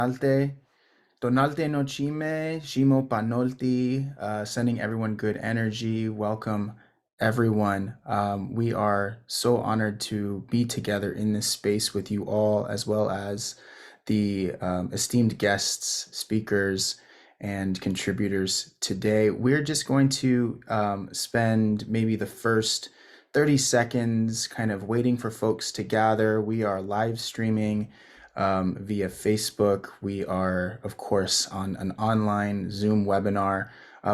Alte, Donalte no chime, shimo panolti, sending everyone good energy. Welcome, everyone. We are so honored to be together in this space with you all, as well as the esteemed guests, speakers, and contributors today. We're just going to spend maybe the first 30 seconds kind of waiting for folks to gather. We are live streaming via Facebook. We are, of course, on an online Zoom webinar.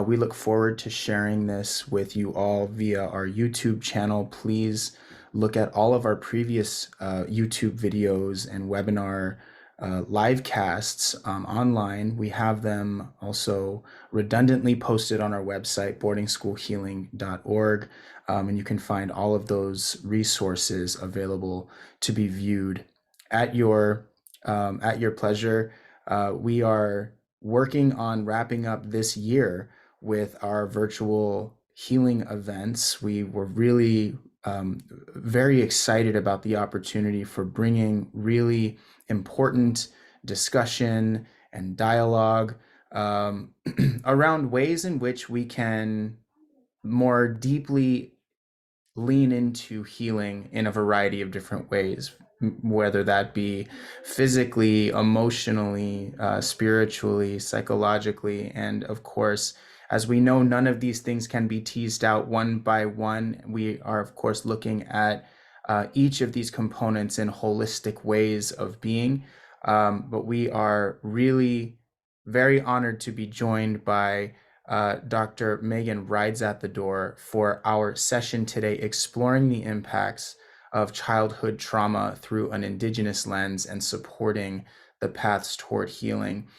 We look forward to sharing this with you all via our YouTube channel. Please look at all of our previous YouTube videos and webinar live casts online. We have them also redundantly posted on our website, boardingschoolhealing.org, and you can find all of those resources available to be viewed at your pleasure. We are working on wrapping up this year with our virtual healing events. We were really very excited about the opportunity for bringing really important discussion and dialogue around ways in which we can more deeply lean into healing in a variety of different ways, whether that be physically, emotionally, spiritually, psychologically, and of course, as we know, none of these things can be teased out one by one. We are, of course, looking at each of these components in holistic ways of being, but we are really very honored to be joined by Dr. Maegan Rides at the door for our session today, exploring the impacts of childhood trauma through an Indigenous lens and supporting the paths toward healing.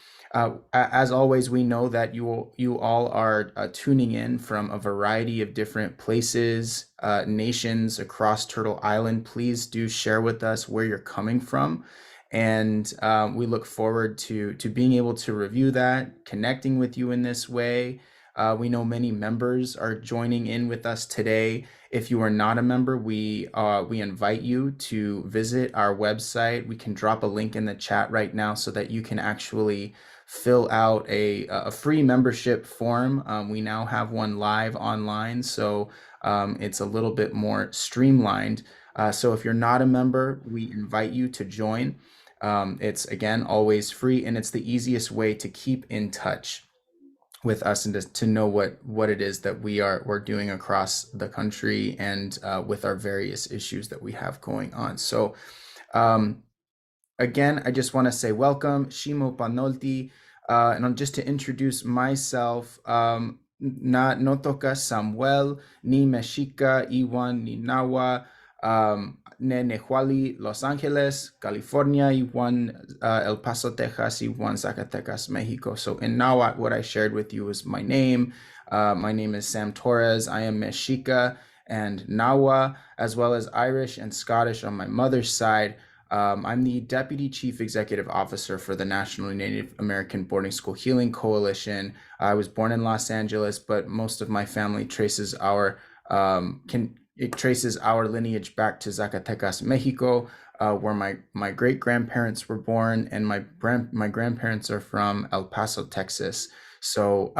As always, we know that you all are tuning in from a variety of different places, nations across Turtle Island. Please do share with us where you're coming from. And we look forward to being able to review that, connecting with you in this way. We know many members are joining in with us today. If you are not a member, we invite you to visit our website. We can drop a link in the chat right now so that you can actually fill out a free membership form. We now have one live online, so it's a little bit more streamlined. So if you're not a member, we invite you to join. It's, again, always free, and it's the easiest way to keep in touch with us and to know what it is that we're doing across the country and with our various issues that we have going on. So again, I just want to say welcome, Shimo Panolti, and just to introduce myself, na notoka Samuel, ni Mexica, Iwan, ni Nawa, ne Nehuali, Los Angeles, California, Iwan, El Paso, Texas, Iwan, Zacatecas, Mexico. So in Nahuatl, what I shared with you is my name. My name is Sam Torres. I am Mexica and Nawa, as well as Irish and Scottish on my mother's side. I'm the Deputy Chief Executive Officer for the National Native American Boarding School Healing Coalition. I was born in Los Angeles, but most of my family traces our lineage back to Zacatecas, Mexico, where my great-grandparents were born, and my grandparents are from El Paso, Texas. So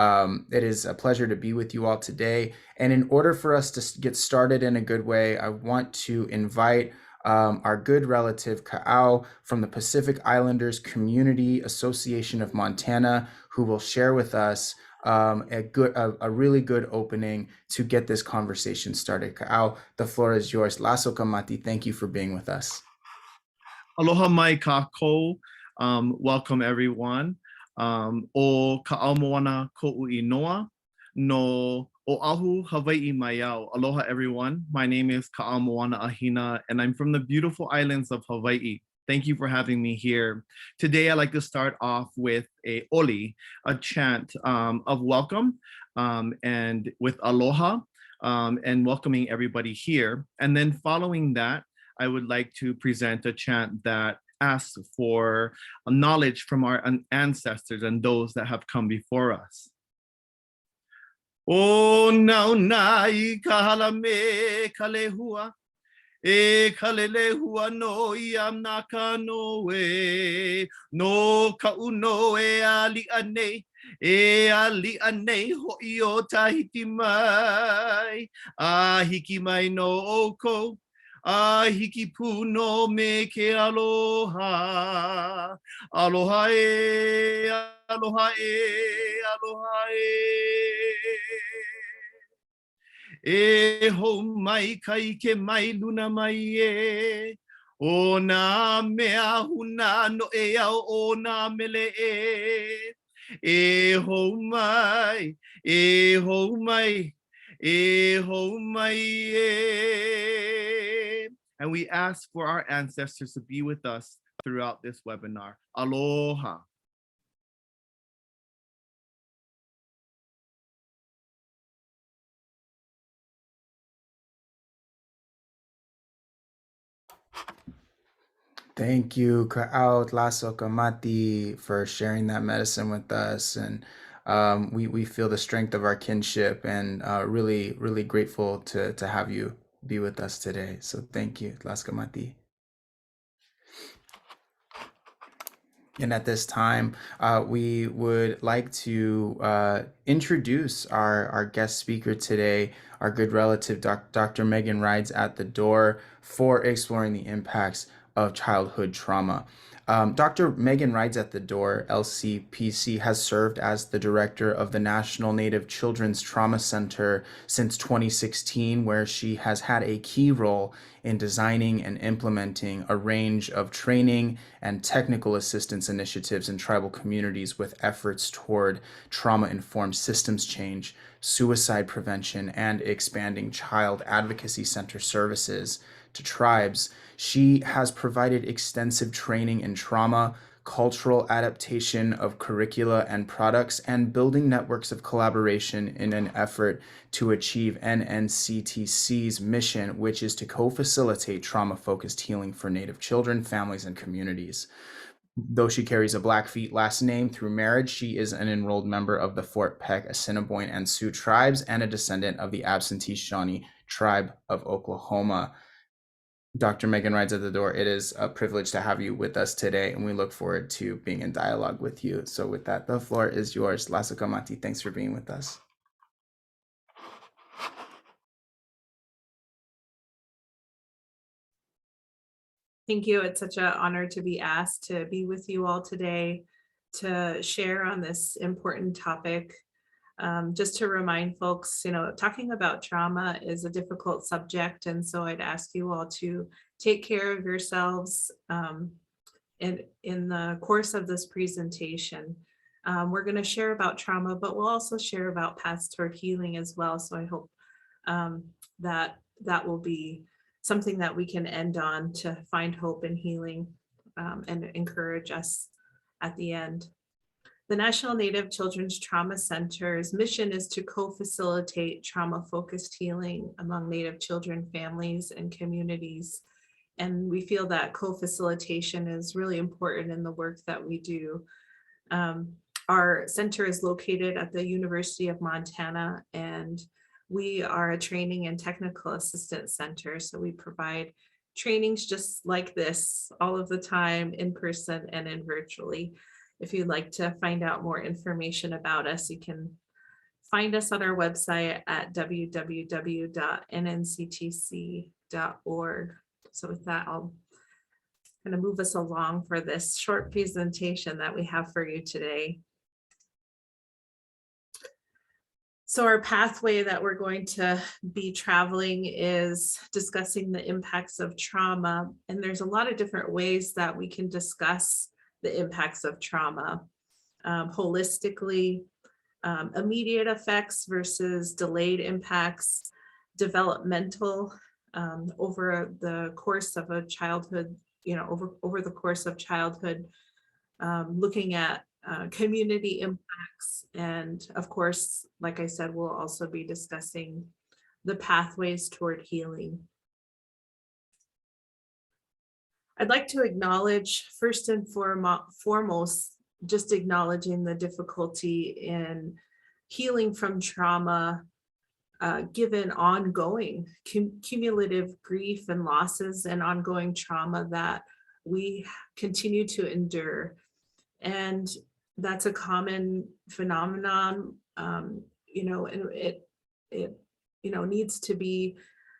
it is a pleasure to be with you all today. And in order for us to get started in a good way, I want to invite our good relative Ka'au from the Pacific Islanders Community Association of Montana, who will share with us a really good opening to get this conversation started. Ka'au, the floor is yours. Laso Kamati, thank you for being with us. Aloha mai kako. Welcome everyone. O Ka'au moana ko'u inoa no Oahu, Hawaii Mayau. Aloha everyone. My name is Ka'au Moana Ahina, and I'm from the beautiful islands of Hawaii. Thank you for having me here. Today, I'd like to start off with a oli, a chant of welcome, and with aloha, and welcoming everybody here. And then following that, I would like to present a chant that asks for knowledge from our ancestors and those that have come before us. O nau nai ka hala me ka lehua, E kalele hua no I am naka no e no ka uno e ali ane ho I o tahiti mai a hiki mai no oko a hiki puno me ke aloha aloha aloha aloha E ho mai kai ke mai luna mai e. O nā mea huna no e au o nā mele e. E ho mai, e ho mai, e ho mai e. And we ask for our ancestors to be with us throughout this webinar. Aloha. Thank you, Ka'aut Lasso Kamati, for sharing that medicine with us. And we feel the strength of our kinship and really, really grateful to have you be with us today. So thank you, Lasso Kamati. And at this time, we would like to introduce our guest speaker today, our good relative, Dr. Maegan Rides at the door for exploring the impacts of childhood trauma. Dr. Maegan Rides at the door, LCPC, has served as the director of the National Native Children's Trauma Center since 2016, where she has had a key role in designing and implementing a range of training and technical assistance initiatives in tribal communities with efforts toward trauma-informed systems change, suicide prevention, and expanding child advocacy center services to tribes. She has provided extensive training in trauma, cultural adaptation of curricula and products, and building networks of collaboration in an effort to achieve NNCTC's mission, which is to co-facilitate trauma-focused healing for Native children, families, and communities. Though she carries a Blackfeet last name through marriage, she is an enrolled member of the Fort Peck, Assiniboine, and Sioux tribes, and a descendant of the Absentee Shawnee tribe of Oklahoma. Dr. Maegan Rides at the door, it is a privilege to have you with us today, and we look forward to being in dialogue with you. So with that, the floor is yours. Lasso Kamati, thanks for being with us. Thank you. It's such an honor to be asked to be with you all today to share on this important topic. Just to remind folks, talking about trauma is a difficult subject, and so I'd ask you all to take care of yourselves in the course of this presentation. We're going to share about trauma, but we'll also share about paths toward healing as well. So I hope that will be something that we can end on to find hope and healing and encourage us at the end. The National Native Children's Trauma Center's mission is to co-facilitate trauma-focused healing among Native children, families, and communities. And we feel that co-facilitation is really important in the work that we do. Our center is located at the University of Montana, and we are a training and technical assistance center. So we provide trainings just like this all of the time, in person and in virtually. If you'd like to find out more information about us, you can find us on our website at www.nnctc.org. So with that, I'll kind of move us along for this short presentation that we have for you today. So our pathway that we're going to be traveling is discussing the impacts of trauma. And there's a lot of different ways that we can discuss the impacts of trauma holistically, immediate effects versus delayed impacts, developmental over the course of a childhood, over the course of childhood, looking at community impacts. And of course, like I said, we'll also be discussing the pathways toward healing. I'd like to acknowledge first and foremost, just acknowledging the difficulty in healing from trauma given ongoing cumulative grief and losses and ongoing trauma that we continue to endure. And that's a common phenomenon, you know, and it you know, needs to be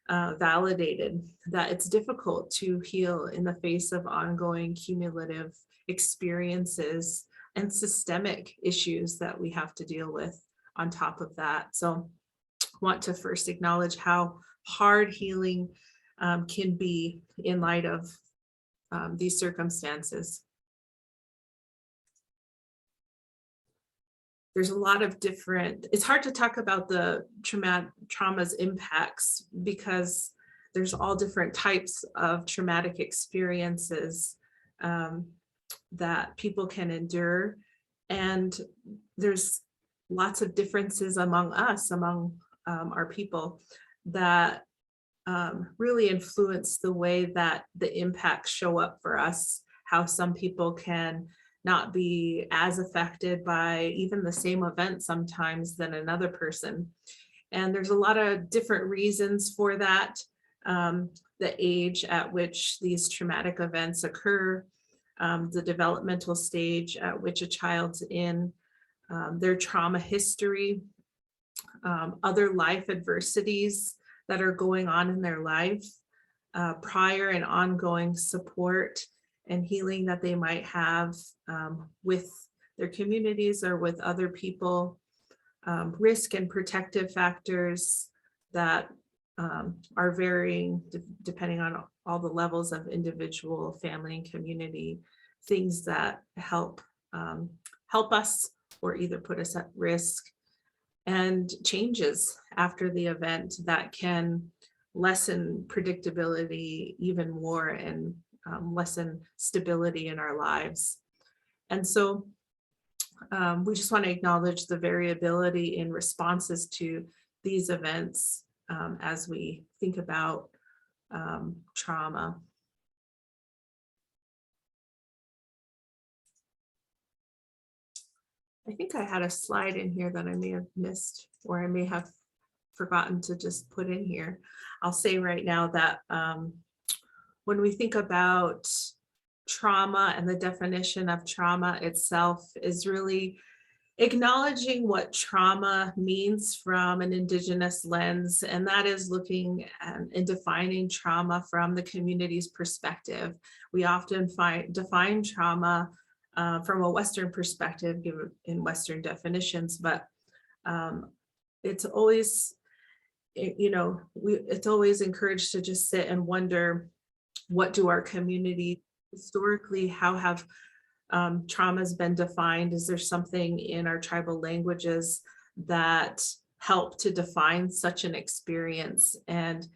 validated, that it's difficult to heal in the face of ongoing cumulative experiences and systemic issues that we have to deal with on top of that. So I want to first acknowledge how hard healing can be in light of these circumstances. There's a lot of different, it's hard to talk about the trauma's impacts because there's all different types of traumatic experiences that people can endure. And there's lots of differences among us, among our people, that really influence the way that the impacts show up for us, how some people can not be as affected by even the same event sometimes than another person. And there's a lot of different reasons for that. The age at which these traumatic events occur, the developmental stage at which a child's in, their trauma history, other life adversities that are going on in their life, prior and ongoing support and healing that they might have with their communities or with other people, risk and protective factors that are varying depending on all the levels of individual, family, and community, things that help us or either put us at risk, and changes after the event that can lessen predictability even more and lessen stability in our lives. And so we just want to acknowledge the variability in responses to these events as we think about trauma. I think I had a slide in here that I may have missed, or I may have forgotten to just put in here. I'll say right now that when we think about trauma and the definition of trauma itself is really acknowledging what trauma means from an Indigenous lens, and that is looking and defining trauma from the community's perspective. We often define trauma from a Western perspective, given in Western definitions, but it's always, you know, it's always encouraged to just sit and wonder, what do our community historically, how have traumas been defined? Is there something in our tribal languages that help to define such an experience? And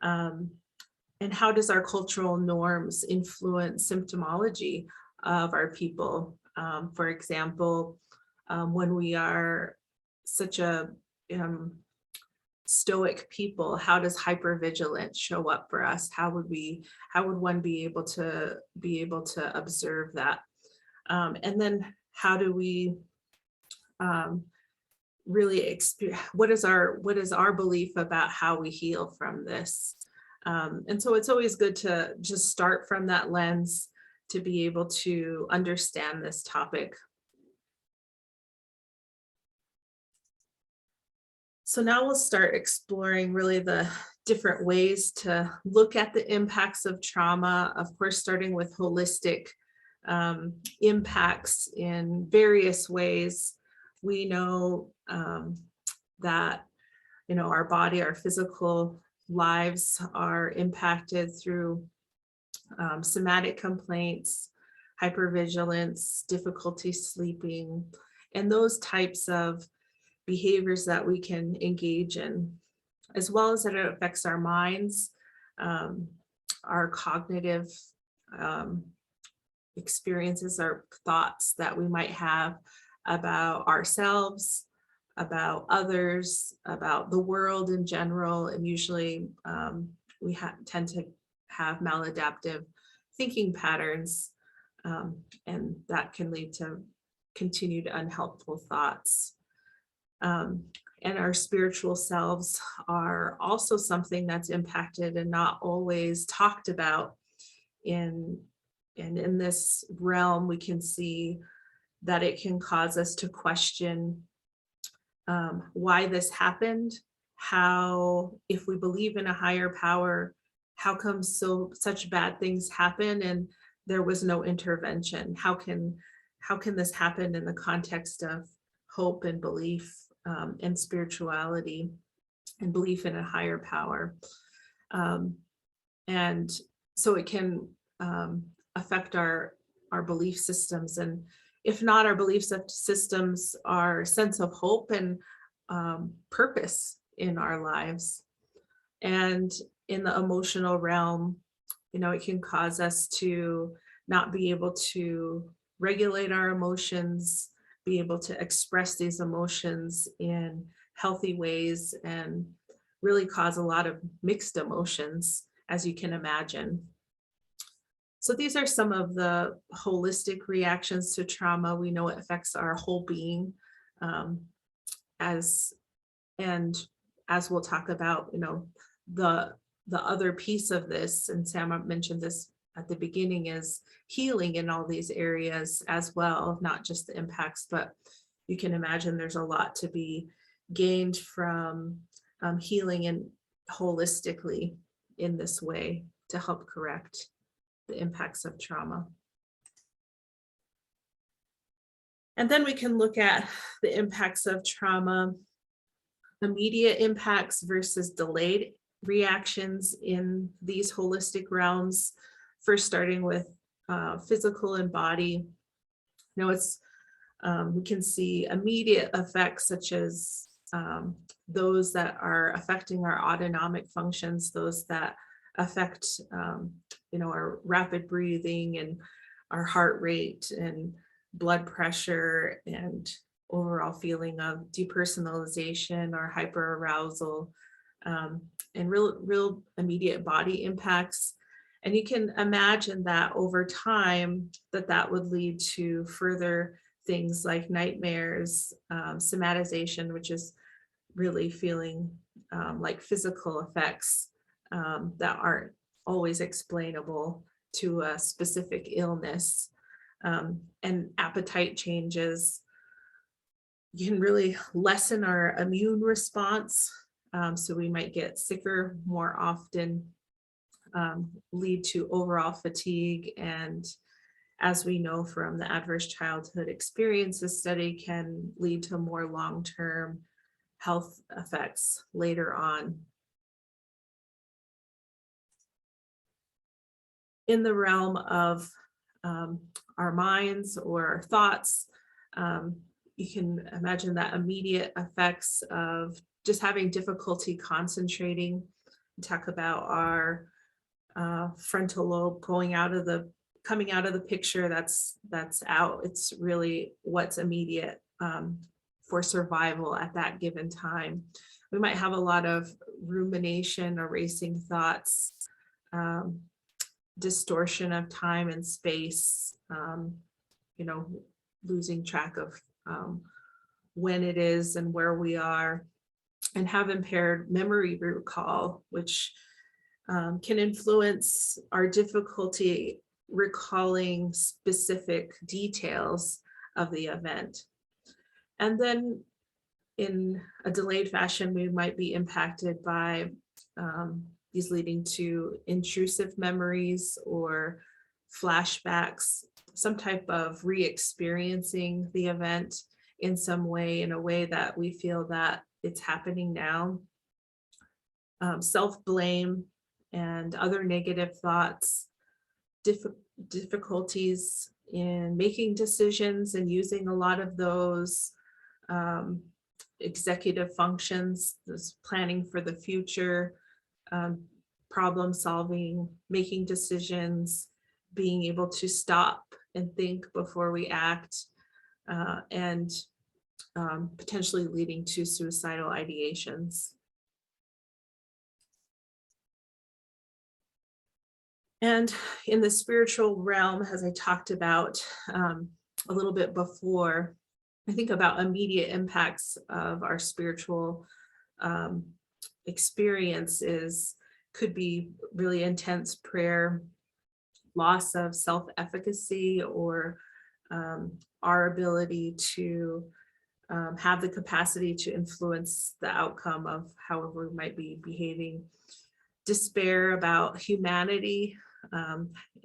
how does our cultural norms influence symptomology of our people? For example, when we are such a stoic people, how does hypervigilance show up for us? How would one be able to observe that? And then how do we really experience, what is our belief about how we heal from this? And so it's always good to just start from that lens to be able to understand this topic. So now we'll start exploring really the different ways to look at the impacts of trauma, of course, starting with holistic impacts in various ways. We know that, you know, our body, our physical lives are impacted through somatic complaints, hypervigilance, difficulty sleeping, and those types of behaviors that we can engage in, as well as that it affects our minds, our cognitive experiences, our thoughts that we might have about ourselves, about others, about the world in general. And usually we tend to have maladaptive thinking patterns, and that can lead to continued unhelpful thoughts. and our spiritual selves are also something that's impacted and not always talked about. And in this realm, we can see that it can cause us to question why this happened, how, if we believe in a higher power, how come such bad things happen and there was no intervention? How can this happen in the context of hope and belief and spirituality and belief in a higher power? And so it can affect our belief systems, and if not our belief systems, our sense of hope and purpose in our lives. And in the emotional realm, it can cause us to not be able to regulate our emotions, be able to express these emotions in healthy ways, and really cause a lot of mixed emotions, as you can imagine. So these are some of the holistic reactions to trauma. We know it affects our whole being, as we'll talk about, the other piece of this, and Sam mentioned this at the beginning, is healing in all these areas as well, not just the impacts, but you can imagine there's a lot to be gained from healing and holistically in this way to help correct the impacts of trauma. And then we can look at the impacts of trauma, immediate impacts versus delayed reactions in these holistic realms. First, starting with physical and body. It's we can see immediate effects such as those that are affecting our autonomic functions, those that affect our rapid breathing and our heart rate and blood pressure and overall feeling of depersonalization or hyperarousal, and real immediate body impacts. And you can imagine that over time that would lead to further things like nightmares, somatization, which is really feeling like physical effects that aren't always explainable to a specific illness, and appetite changes. You can really lessen our immune response, so we might get sicker more often, lead to overall fatigue, and as we know from the adverse childhood experiences study, can lead to more long-term health effects later on. In the realm of our minds or our thoughts, you can imagine that immediate effects of just having difficulty concentrating. We talk about our frontal lobe coming out of the picture. That's out. It's really what's immediate for survival at that given time. We might have a lot of rumination or racing thoughts, distortion of time and space, losing track of when it is and where we are, and have impaired memory recall, which can influence our difficulty recalling specific details of the event. And then in a delayed fashion, we might be impacted by these leading to intrusive memories or flashbacks, some type of re-experiencing the event in some way, in a way that we feel that it's happening now. Self-blame and other negative thoughts, difficulties in making decisions and using a lot of those executive functions, this planning for the future, problem solving, making decisions, being able to stop and think before we act, and potentially leading to suicidal ideations. And in the spiritual realm, as I talked about a little bit before, I think about immediate impacts of our spiritual experiences could be really intense prayer, loss of self-efficacy, or our ability to have the capacity to influence the outcome of however we might be behaving. Despair about humanity.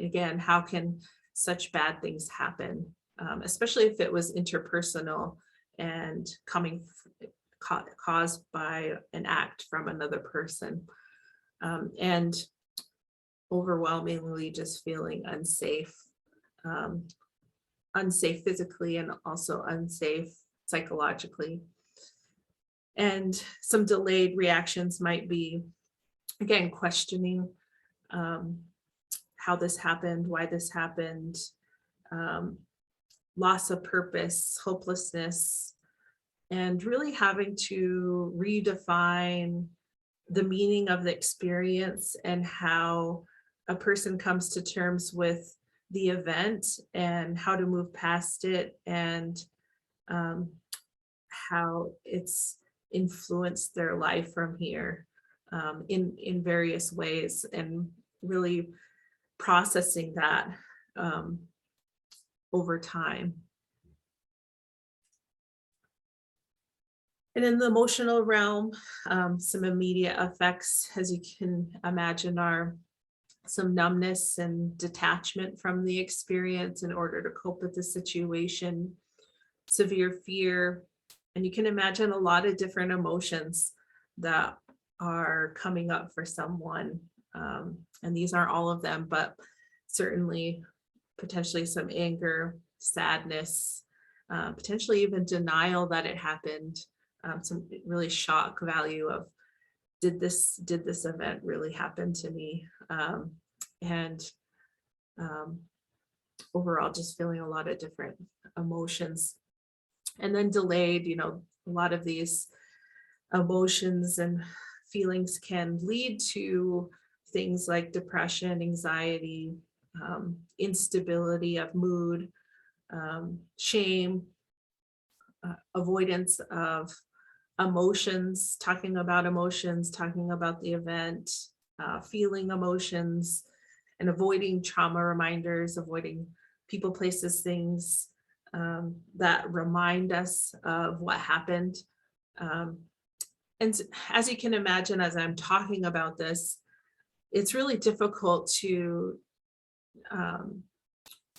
Again, how can such bad things happen? Especially if it was interpersonal and caused by an act from another person. And overwhelmingly just feeling unsafe, unsafe physically and also unsafe psychologically. And some delayed reactions might be, again, questioning how this happened, why this happened, loss of purpose, hopelessness, and really having to redefine the meaning of the experience and how a person comes to terms with the event and how to move past it, and how it's influenced their life from here in various ways, and really processing that over time. And in the emotional realm, some immediate effects, as you can imagine, are some numbness and detachment from the experience in order to cope with the situation, severe fear, and you can imagine a lot of different emotions that are coming up for someone. And these aren't all of them, but certainly potentially some anger, sadness, potentially even denial that it happened, some really shock value of, did this event really happen to me? And overall just feeling a lot of different emotions. And then delayed, a lot of these emotions and feelings can lead to things like depression, anxiety, instability of mood, shame, avoidance of emotions, talking about the event, feeling emotions, and avoiding trauma reminders, avoiding people, places, things that remind us of what happened. And as you can imagine, as I'm talking about this, it's really difficult to,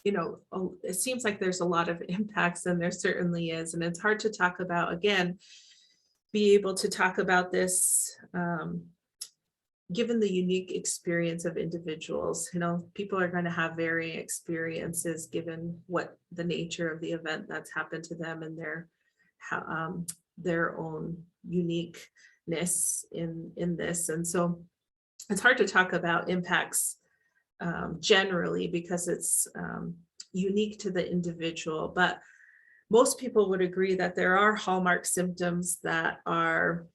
it seems like there's a lot of impacts, and there certainly is. And it's hard to talk about, again, be able to talk about this given the unique experience of individuals. People are going to have varying experiences given what the nature of the event that's happened to them and their own uniqueness in this. And so it's hard to talk about impacts generally because it's unique to the individual, but most people would agree that there are hallmark symptoms that are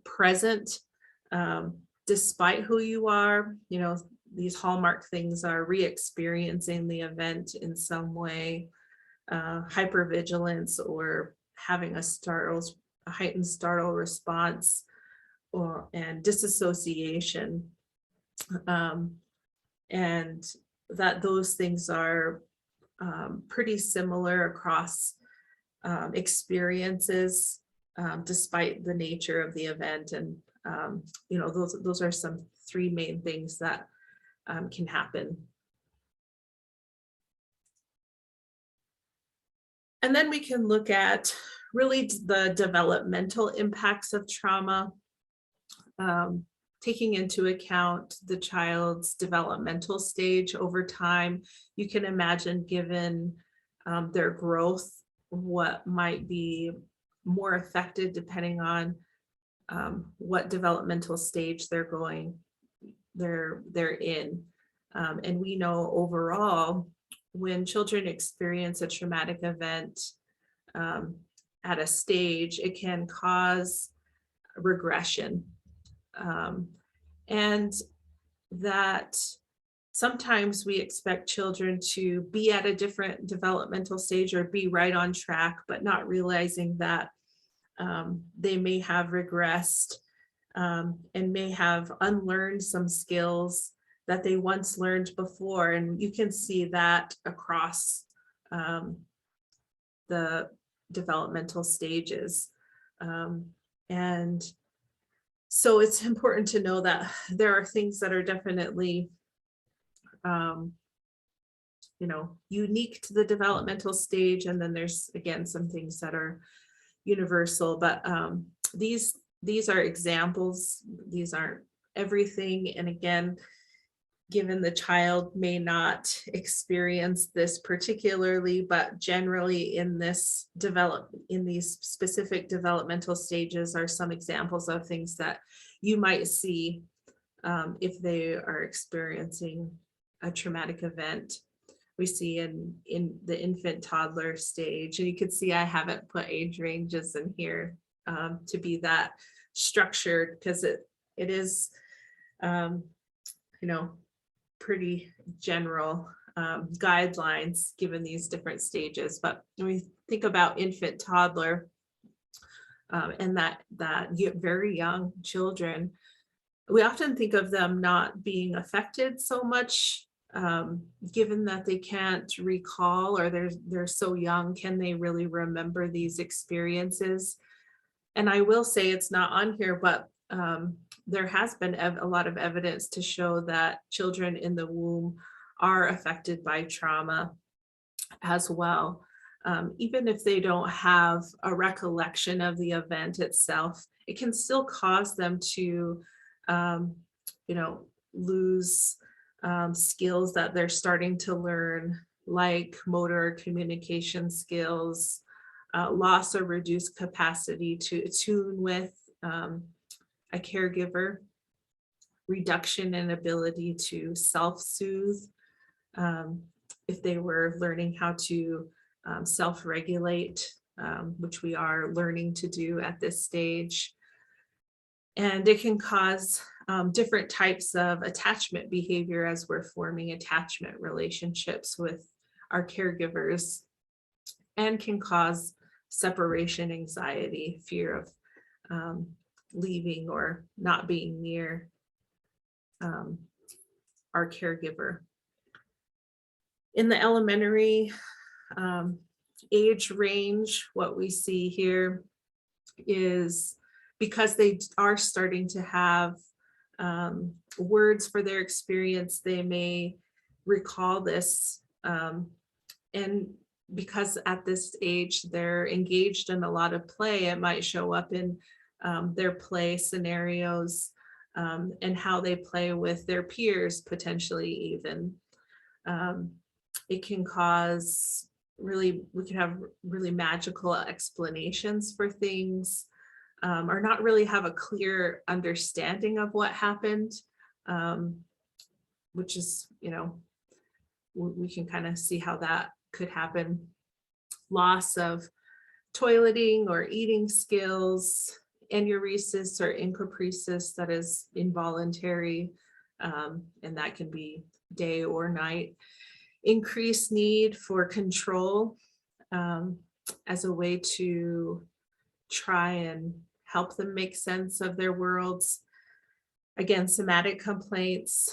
present despite who you are. These hallmark things are re-experiencing the event in some way, hypervigilance, or having a heightened startle response, and disassociation, and that those things are pretty similar across experiences, despite the nature of the event. And those are some three main things that can happen. And then we can look at really the developmental impacts of trauma, taking into account the child's developmental stage over time. You can imagine, given their growth, what might be more affected depending on what developmental stage they're in. And we know overall, when children experience a traumatic event at a stage, it can cause regression. And that sometimes we expect children to be at a different developmental stage or be right on track, but not realizing that they may have regressed and may have unlearned some skills that they once learned before. And you can see that across the developmental stages. And so it's important to know that there are things that are definitely unique to the developmental stage. And then there's, again, some things that are universal, but these are examples. These aren't everything. And again, given the child may not experience this particularly, but generally in these specific developmental stages are some examples of things that you might see if they are experiencing a traumatic event. We see in the infant toddler stage, and you can see I haven't put age ranges in here to be that structured, because it is pretty general guidelines given these different stages. But when we think about infant toddler and that very young children, we often think of them not being affected so much, given that they can't recall, or they're so young. Can they really remember these experiences? And I will say it's not on here, but there has been a lot of evidence to show that children in the womb are affected by trauma as well. Even if they don't have a recollection of the event itself, it can still cause them to, lose skills that they're starting to learn, like motor communication skills, loss or reduced capacity to attune with a caregiver, reduction in ability to self-soothe, if they were learning how to self-regulate, which we are learning to do at this stage. And it can cause different types of attachment behavior as we're forming attachment relationships with our caregivers, and can cause separation anxiety, fear of leaving or not being near our caregiver. In the elementary age range, what we see here is, because they are starting to have words for their experience, they may recall this. And because at this age they're engaged in a lot of play, it might show up in their play scenarios and how they play with their peers, potentially even. It can cause we can have really magical explanations for things, or not really have a clear understanding of what happened, which is, we can kind of see how that could happen. Loss of toileting or eating skills, enuresis or encopresis, that is involuntary, and that can be day or night. Increased need for control as a way to try and help them make sense of their worlds. Again, somatic complaints,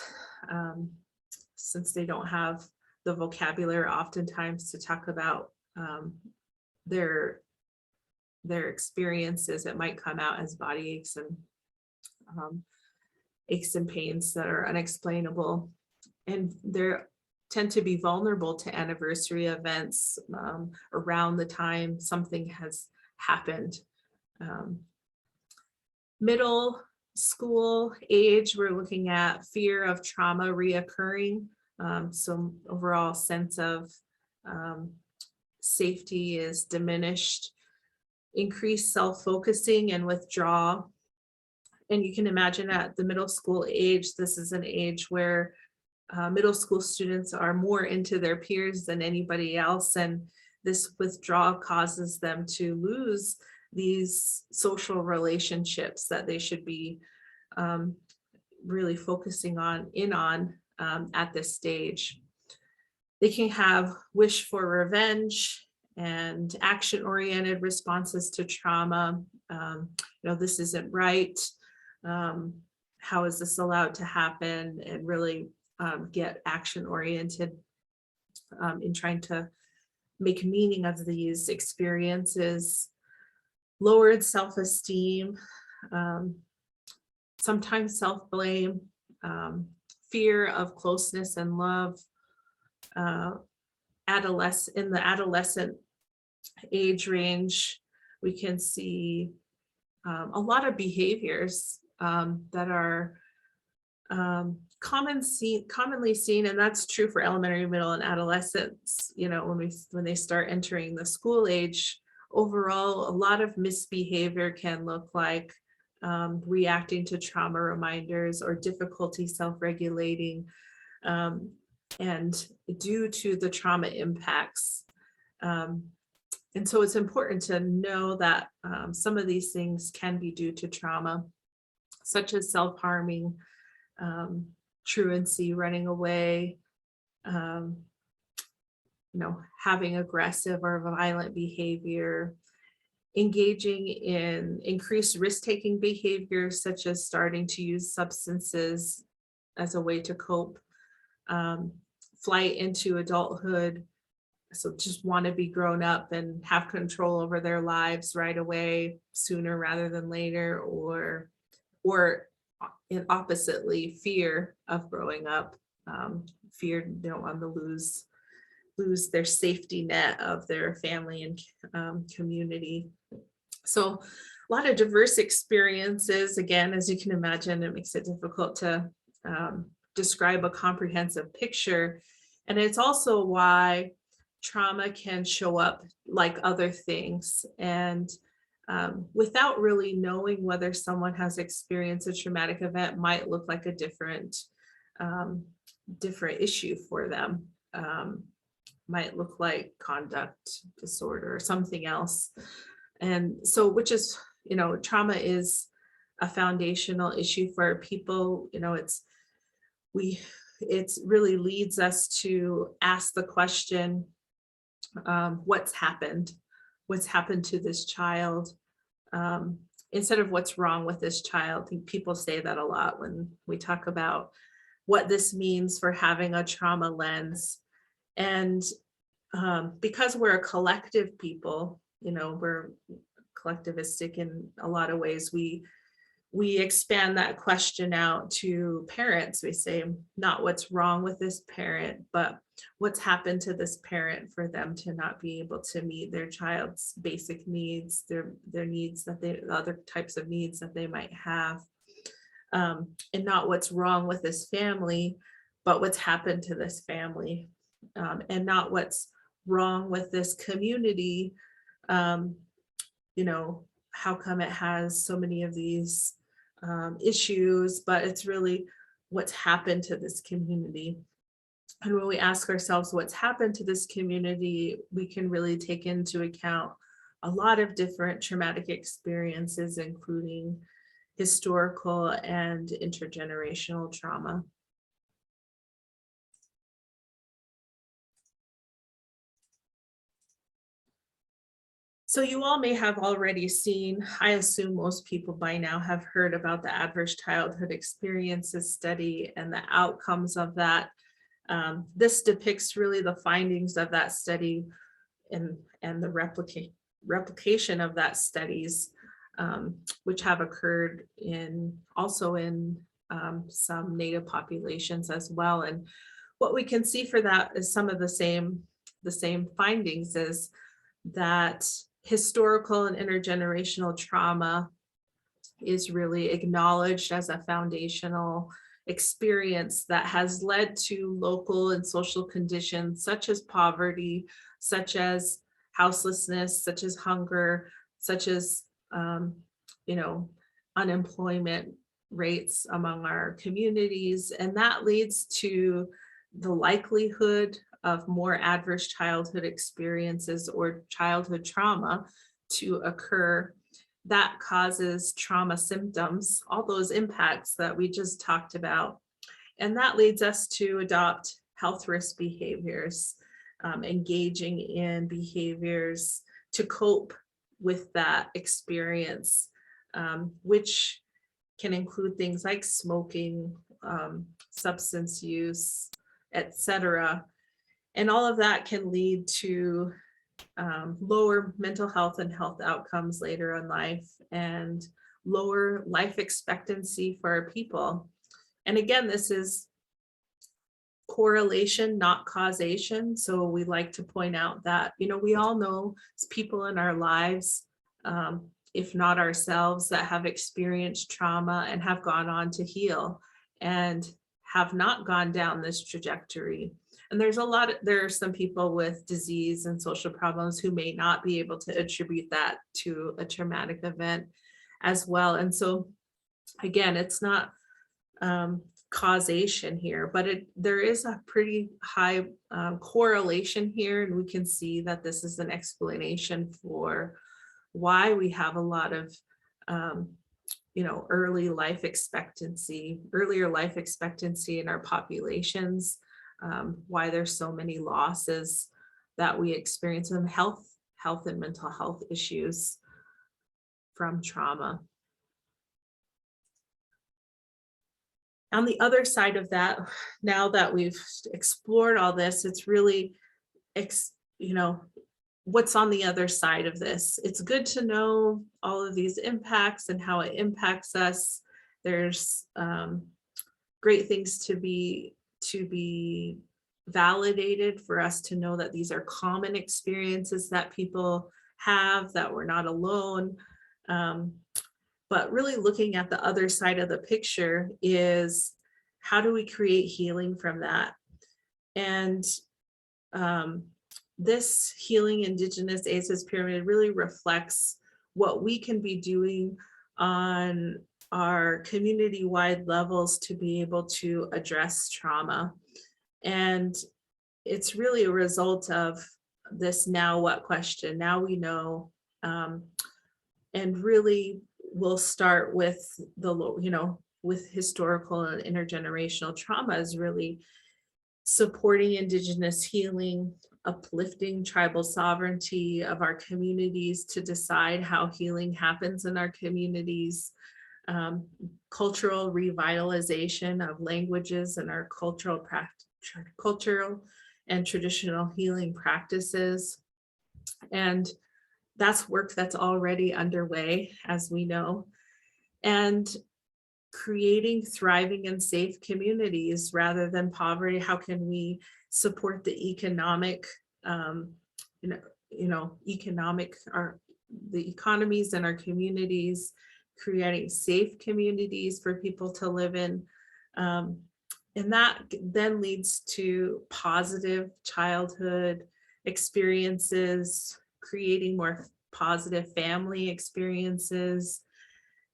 since they don't have the vocabulary oftentimes to talk about their experiences, it might come out as body aches and pains that are unexplainable. And they tend to be vulnerable to anniversary events around the time something has happened. Middle school age, we're looking at fear of trauma reoccurring. So overall sense of safety is diminished. Increased self-focusing and withdrawal. And you can imagine at the middle school age, this is an age where middle school students are more into their peers than anybody else. And this withdrawal causes them to lose these social relationships that they should be really focusing on at this stage. They can have wish for revenge and action-oriented responses to trauma. This isn't right. How is this allowed to happen? And really get action-oriented in trying to make meaning of these experiences. Lowered self-esteem, sometimes self-blame, fear of closeness and love. In the adolescent age range, we can see a lot of behaviors that are commonly seen, and that's true for elementary, middle, and adolescents. When they start entering the school age, overall, a lot of misbehavior can look like reacting to trauma reminders or difficulty self-regulating, and due to the trauma impacts. And so it's important to know that some of these things can be due to trauma, such as self-harming, truancy, running away, having aggressive or violent behavior, engaging in increased risk-taking behaviors, such as starting to use substances as a way to cope, flight into adulthood, so just want to be grown up and have control over their lives right away, sooner rather than later, or oppositely, fear of growing up, fear they don't want to lose their safety net of their family and community. So a lot of diverse experiences. Again, as you can imagine, it makes it difficult to describe a comprehensive picture. And it's also why trauma can show up like other things. And without really knowing whether someone has experienced a traumatic event might look like a different issue for them. Might look like conduct disorder or something else. And so, which is, trauma is a foundational issue for people. It really leads us to ask the question, what's happened to this child, instead of what's wrong with this child. I think people say that a lot when we talk about what this means for having a trauma lens. And because we're a collective people, we're collectivistic in a lot of ways, we expand that question out to parents. We say, not what's wrong with this parent, but what's happened to this parent for them to not be able to meet their child's basic needs, their needs, the other types of needs that they might have. And not what's wrong with this family, but what's happened to this family. And not what's wrong with this community. How come it has so many of these issues, but it's really what's happened to this community. And when we ask ourselves what's happened to this community, we can really take into account a lot of different traumatic experiences, including historical and intergenerational trauma. So you all may have already seen, I assume most people by now have heard about the Adverse Childhood Experiences Study and the outcomes of that. This depicts really the findings of that study and the replication of that studies, which have occurred also in some Native populations as well. And what we can see for that is some of the same findings, is that historical and intergenerational trauma is really acknowledged as a foundational experience that has led to local and social conditions such as poverty, such as houselessness, such as hunger, such as unemployment rates among our communities. And that leads to the likelihood of more adverse childhood experiences or childhood trauma to occur. That causes trauma symptoms, all those impacts that we just talked about. And that leads us to adopt health risk behaviors, engaging in behaviors to cope with that experience, which can include things like smoking, substance use, etc. And all of that can lead to lower mental health and health outcomes later in life, and lower life expectancy for our people. And again, this is correlation, not causation. So we like to point out that, we all know people in our lives, if not ourselves, that have experienced trauma and have gone on to heal and have not gone down this trajectory. And there are some people with disease and social problems who may not be able to attribute that to a traumatic event as well. And so again, it's not causation here, but there is a pretty high correlation here, and we can see that this is an explanation for why we have a lot of earlier life expectancy in our populations, why there's so many losses that we experience in health and mental health issues from trauma. On the other side of that, now that we've explored all this, it's really, what's on the other side of this. It's good to know all of these impacts and how it impacts us. There's great things to be validated for us to know that these are common experiences that people have, that we're not alone. But really looking at the other side of the picture is, how do we create healing from that? And this Healing Indigenous ACEs pyramid really reflects what we can be doing on our community-wide levels to be able to address trauma. And it's really a result of this now what question. Now we know, and really we'll start with with historical and intergenerational trauma, is really supporting Indigenous healing, uplifting tribal sovereignty of our communities to decide how healing happens in our communities, cultural revitalization of languages and our cultural and traditional healing practices. And that's work that's already underway, as we know. And creating thriving and safe communities rather than poverty. How can we support the economic, the economies in our communities, creating safe communities for people to live in. And that then leads to positive childhood experiences, creating more positive family experiences,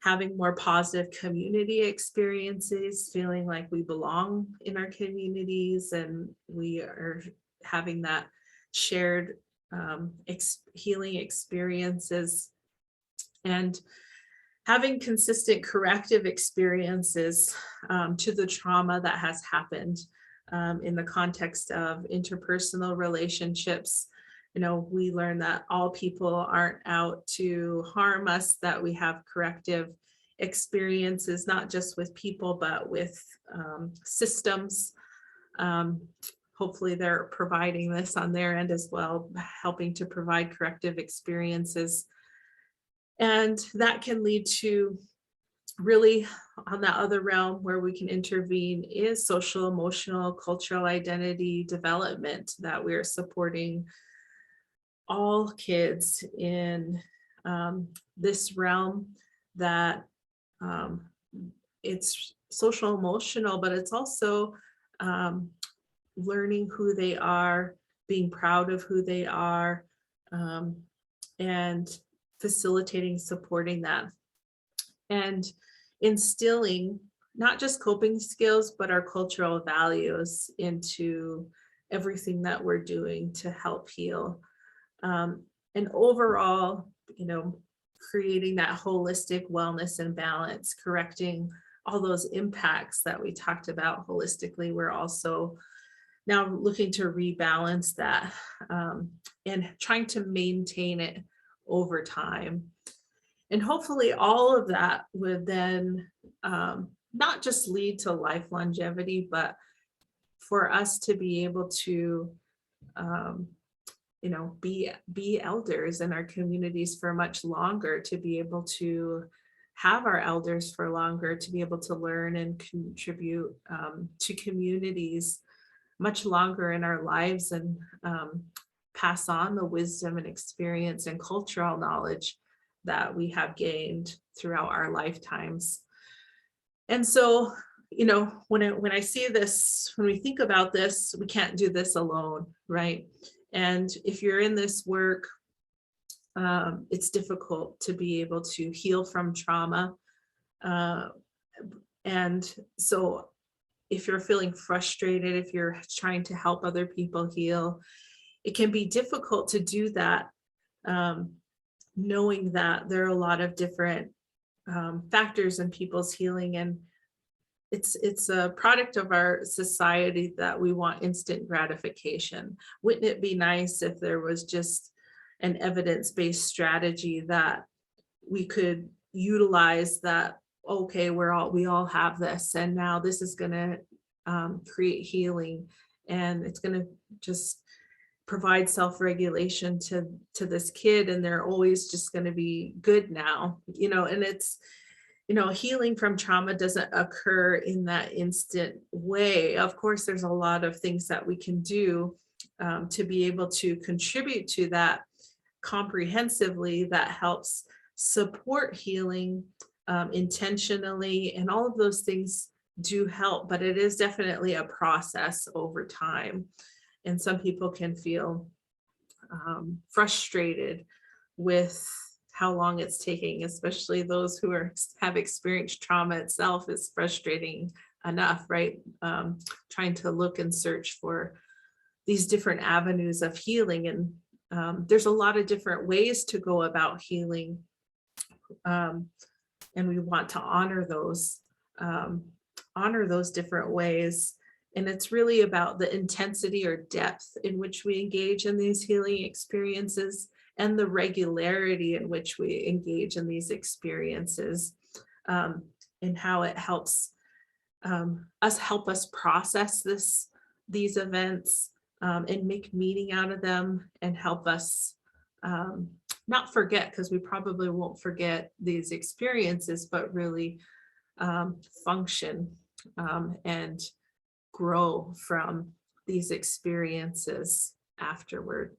having more positive community experiences, feeling like we belong in our communities and we are having that shared healing experiences, and having consistent corrective experiences to the trauma that has happened in the context of interpersonal relationships. We learn that all people aren't out to harm us, that we have corrective experiences, not just with people, but with systems. Hopefully they're providing this on their end as well, helping to provide corrective experiences. And that can lead to really, on that other realm where we can intervene, is social, emotional, cultural identity development, that we're supporting all kids in this realm, that it's social emotional, but it's also learning who they are, being proud of who they are, and facilitating, supporting that, and instilling not just coping skills, but our cultural values into everything that we're doing to help heal. And overall, creating that holistic wellness and balance, correcting all those impacts that we talked about holistically, we're also now looking to rebalance that and trying to maintain it over time. And hopefully all of that would then not just lead to life longevity, but for us to be able to be elders in our communities for much longer, to be able to have our elders for longer, to be able to learn and contribute to communities much longer in our lives, and pass on the wisdom and experience and cultural knowledge that we have gained throughout our lifetimes. And so, when I see this, when we think about this, we can't do this alone, right? And if you're in this work, it's difficult to be able to heal from trauma. And so if you're feeling frustrated, if you're trying to help other people heal, it can be difficult to do that, knowing that there are a lot of different factors in people's healing. And it's a product of our society that we want instant gratification. Wouldn't it be nice if there was just an evidence-based strategy that we could utilize, that, okay, we all have this, and now this is going to create healing, and it's going to just provide self-regulation to this kid, and they're always just going to be good now, and it's, healing from trauma doesn't occur in that instant way. Of course, there's a lot of things that we can do to be able to contribute to that comprehensively, that helps support healing intentionally, and all of those things do help, but it is definitely a process over time. And some people can feel frustrated with how long it's taking, especially those who have experienced trauma itself. Is frustrating enough, right? Trying to look and search for these different avenues of healing. And there's a lot of different ways to go about healing. And we want to honor those different ways. And it's really about the intensity or depth in which we engage in these healing experiences, and the regularity in which we engage in these experiences, and how it helps us process these events, and make meaning out of them, and help us not forget, because we probably won't forget these experiences, but really function and grow from these experiences afterward.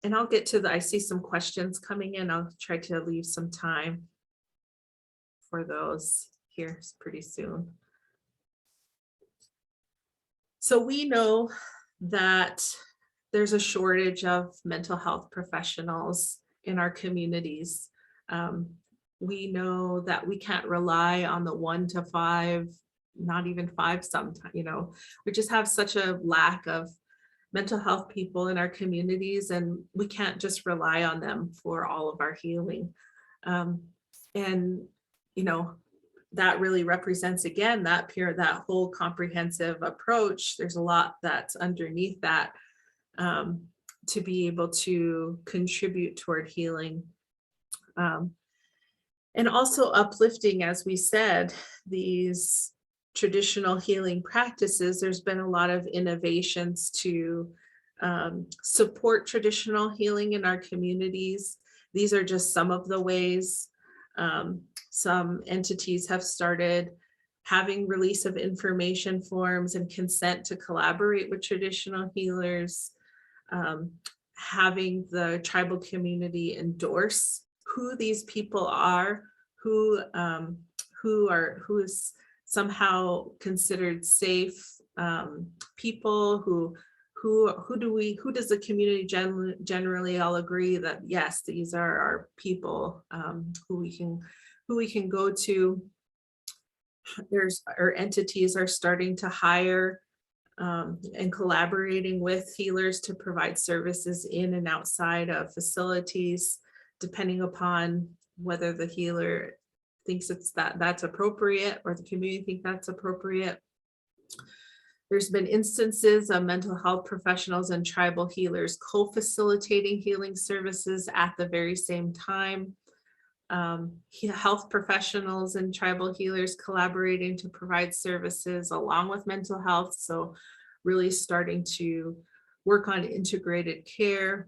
And I'll get to I see some questions coming in. I'll try to leave some time for those here pretty soon. So we know that there's a shortage of mental health professionals in our communities. We know that we can't rely on the 1 to 5, not even 5 sometimes, we just have such a lack of mental health people in our communities, and we can't just rely on them for all of our healing. And, that really represents, again, that whole comprehensive approach. There's a lot that's underneath that to be able to contribute toward healing. And also uplifting, as we said, these traditional healing practices. There's been a lot of innovations to support traditional healing in our communities. These are just some of the ways. Some entities have started having release of information forms and consent to collaborate with traditional healers, having the tribal community endorse who these people are, who is somehow considered safe people, who does the community generally all agree that, yes, these are our people who we can go to. Our entities are starting to hire and collaborating with healers to provide services in and outside of facilities. depending upon whether the healer thinks that's appropriate or the community think that's appropriate. There's been instances of mental health professionals and tribal healers co-facilitating healing services at the very same time. Health professionals and tribal healers collaborating to provide services along with mental health. So really starting to work on integrated care.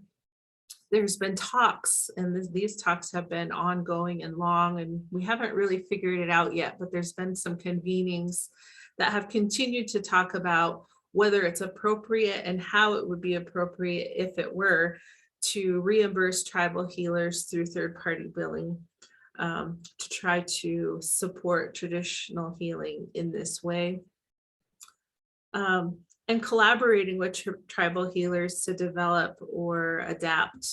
There's been talks, and these talks have been ongoing and long, and we haven't really figured it out yet, but there's been some convenings that have continued to talk about whether it's appropriate and how it would be appropriate if it were to reimburse tribal healers through third-party billing to try to support traditional healing in this way. And collaborating with tribal healers to develop or adapt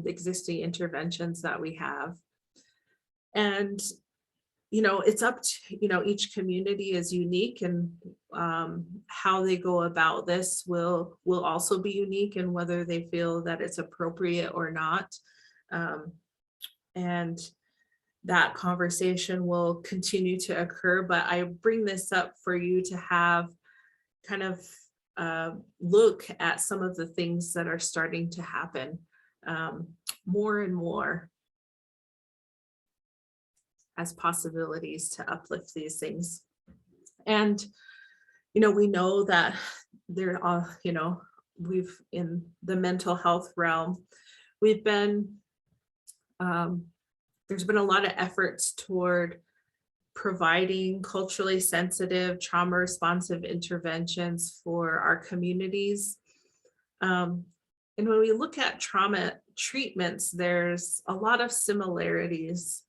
existing interventions that we have. And, it's up to, each community is unique, and how they go about this will also be unique, and whether they feel that it's appropriate or not. And that conversation will continue to occur, but I bring this up for you to have kind of look at some of the things that are starting to happen more and more as possibilities to uplift these things. And, we know that there are, we've in the mental health realm, we've been, there's been a lot of efforts toward providing culturally sensitive, trauma responsive interventions for our communities. And when we look at trauma treatments, there's a lot of similarities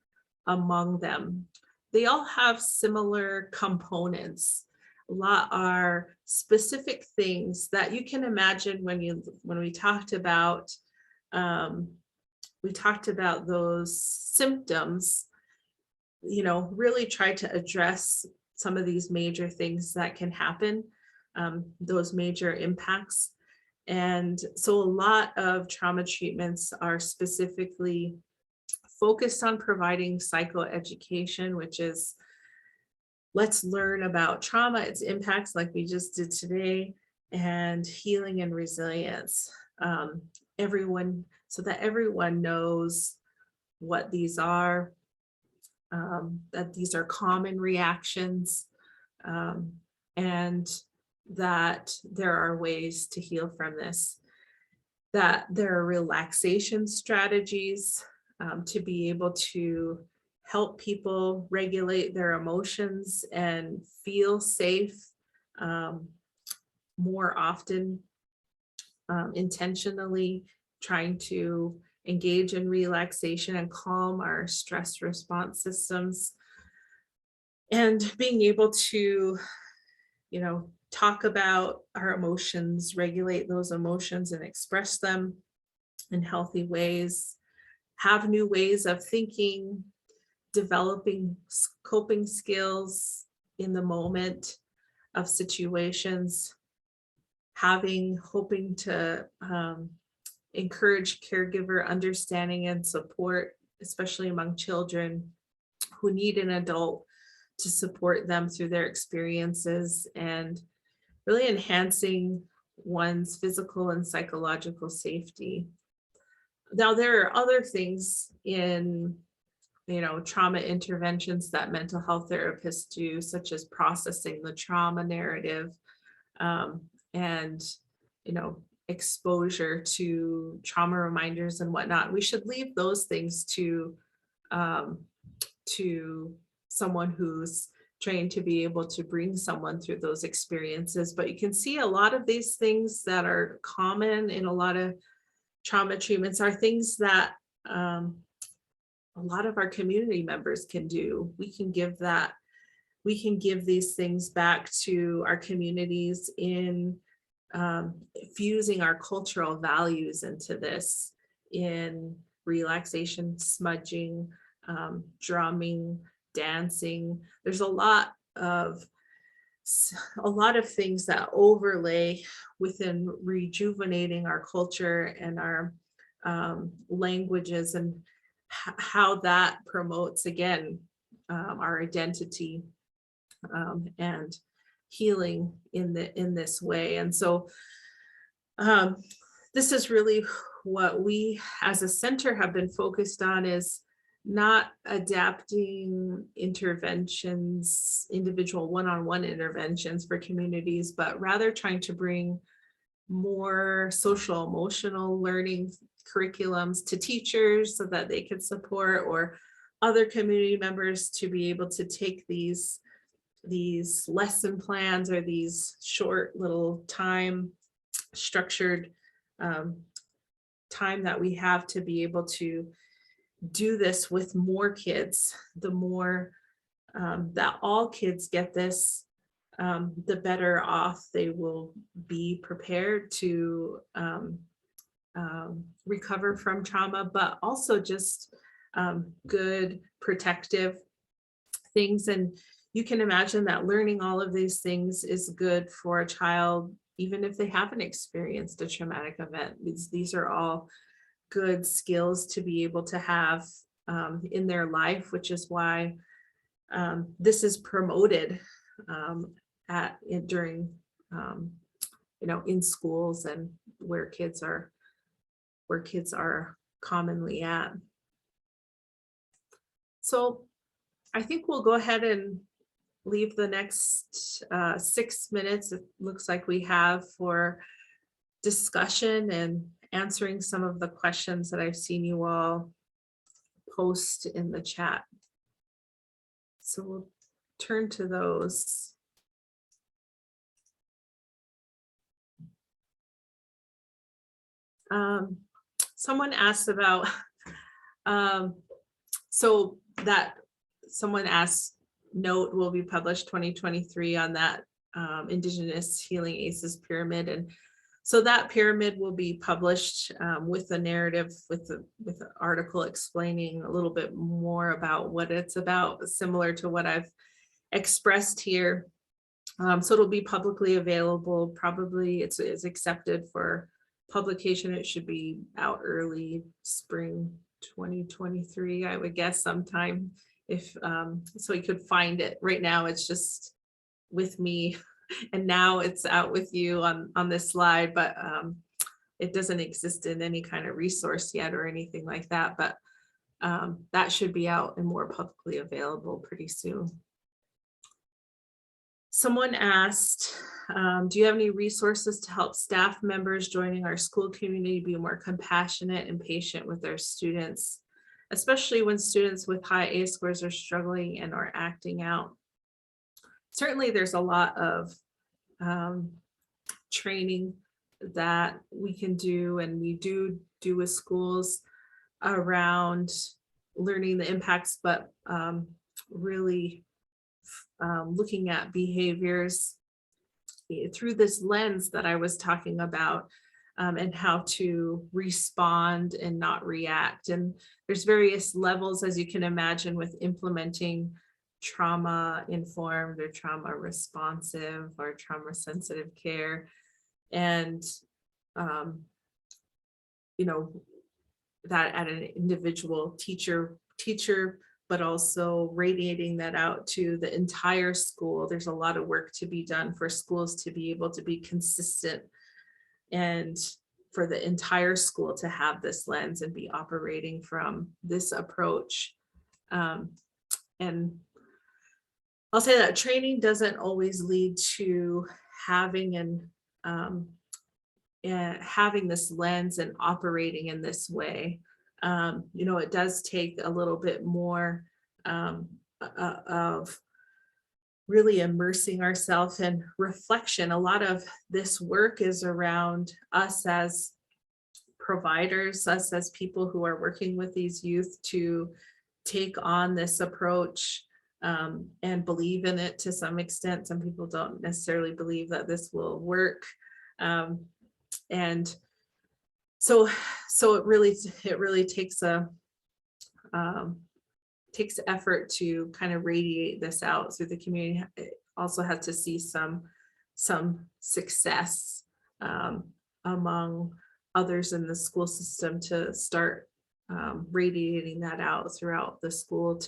among them. They all have similar components. A lot are specific things that you can imagine when we talked about those symptoms, really try to address some of these major things that can happen, those major impacts. And so a lot of trauma treatments are specifically focused on providing psychoeducation, which is, let's learn about trauma, its impacts like we just did today, and healing and resilience. So that everyone knows what these are, that these are common reactions, and that there are ways to heal from this, that there are relaxation strategies to be able to help people regulate their emotions and feel safe more often, intentionally trying to engage in relaxation and calm our stress response systems, and being able to, talk about our emotions, regulate those emotions and express them in healthy ways, have new ways of thinking, developing coping skills in the moment of situations, hoping to encourage caregiver understanding and support, especially among children who need an adult to support them through their experiences, and really enhancing one's physical and psychological safety. Now, there are other things in, trauma interventions that mental health therapists do, such as processing the trauma narrative, and, exposure to trauma reminders and whatnot. We should leave those things to someone who's trained to be able to bring someone through those experiences. But you can see a lot of these things that are common in a lot of trauma treatments are things that a lot of our community members can do. We can give these things back to our communities in fusing our cultural values into this, in relaxation, smudging, drumming, dancing. There's a lot of things that overlay within rejuvenating our culture and our languages, and how that promotes, again, our identity and healing in this way. And so this is really what we as a center have been focused on, is not adapting interventions, individual one-on-one interventions for communities, but rather trying to bring more social emotional learning curriculums to teachers so that they could support, or other community members to be able to take these lesson plans or these short little time structured time that we have to be able to do this with more kids. The more that all kids get this, the better off they will be prepared to recover from trauma, but also just good protective things. And you can imagine that learning all of these things is good for a child, even if they haven't experienced a traumatic event. These are all good skills to be able to have in their life, which is why this is promoted during in schools and where kids are commonly at. So I think we'll go ahead and leave the next 6 minutes, it looks like we have, for discussion and answering some of the questions that I've seen you all post in the chat. So we'll turn to those. Someone asked about, so that someone asked, note will be published 2023 on that Indigenous Healing ACEs pyramid. And so that pyramid will be published with the narrative, with the article explaining a little bit more about what it's about, similar to what I've expressed here. So it'll be publicly available. Probably it's accepted for publication. It should be out early spring 2023, I would guess, sometime, if so you could find it. Right now it's just with me, and now it's out with you on this slide, but it doesn't exist in any kind of resource yet or anything like that. But that should be out and more publicly available pretty soon. Someone asked, do you have any resources to help staff members joining our school community be more compassionate and patient with their students, especially when students with high A scores are struggling and are acting out? Certainly there's a lot of training that we can do, and we do with schools around learning the impacts, but really looking at behaviors through this lens that I was talking about, and how to respond and not react. And there's various levels, as you can imagine, with implementing trauma informed or trauma responsive or trauma sensitive care. And that at an individual teacher, but also radiating that out to the entire school. There's a lot of work to be done for schools to be able to be consistent, and for the entire school to have this lens and be operating from this approach. And I'll say that training doesn't always lead to having having this lens and operating in this way. It does take a little bit more of really immersing ourselves in reflection. A lot of this work is around us as providers, us as people who are working with these youth, to take on this approach and believe in it to some extent. Some people don't necessarily believe that this will work. And so it really takes takes effort to kind of radiate this out through the community. It also has to see some success among others in the school system to start radiating that out throughout the school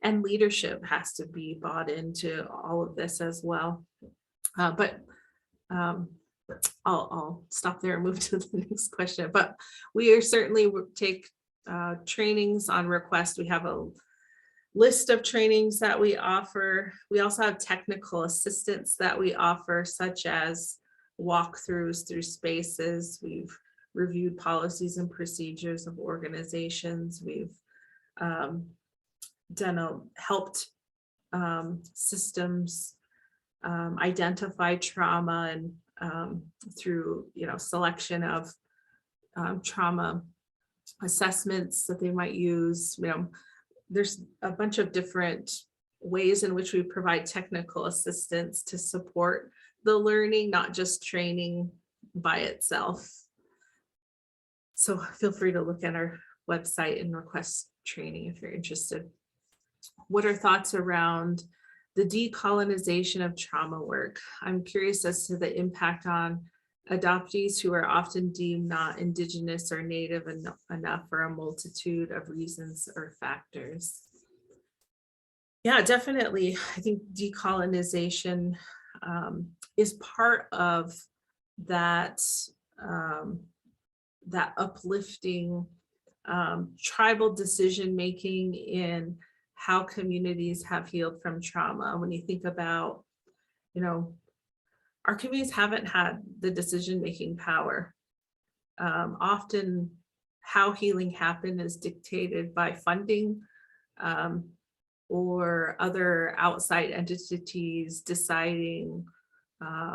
and leadership has to be bought into all of this as well. But I'll stop there and move to the next question. But we are certainly take trainings on request. We have a list of trainings that we offer. We also have technical assistance that we offer, such as walkthroughs through spaces. We've reviewed policies and procedures of organizations. We've helped systems identify trauma and through selection of trauma assessments that they might use. There's a bunch of different ways in which we provide technical assistance to support the learning, not just training by itself. So feel free to look at our website and request training if you're interested. What are thoughts around the decolonization of trauma work? I'm curious as to the impact on adoptees who are often deemed not Indigenous or Native enough for a multitude of reasons or factors. Yeah, definitely. I think decolonization is part of that, that uplifting tribal decision-making in how communities have healed from trauma. When you think about, our communities haven't had the decision-making power. Often how healing happened is dictated by funding or other outside entities deciding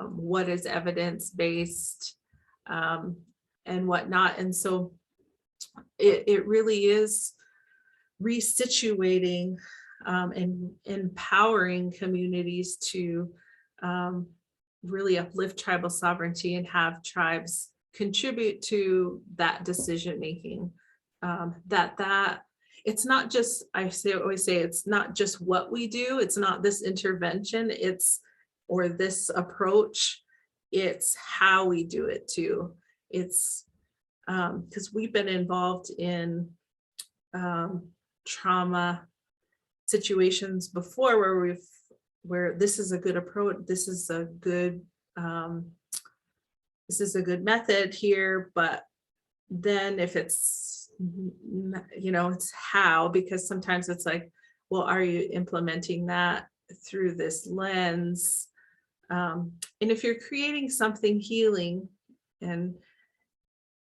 what is evidence-based and whatnot. And so it really is resituating and empowering communities to really uplift tribal sovereignty and have tribes contribute to that decision making. That it's not just, always say it's not just what we do, it's not this intervention, or this approach, it's how we do it too. It's because we've been involved in trauma situations before where this is a good approach, this is a good method here, but then if it's it's how, because sometimes it's like, well, are you implementing that through this lens? And if you're creating something healing, and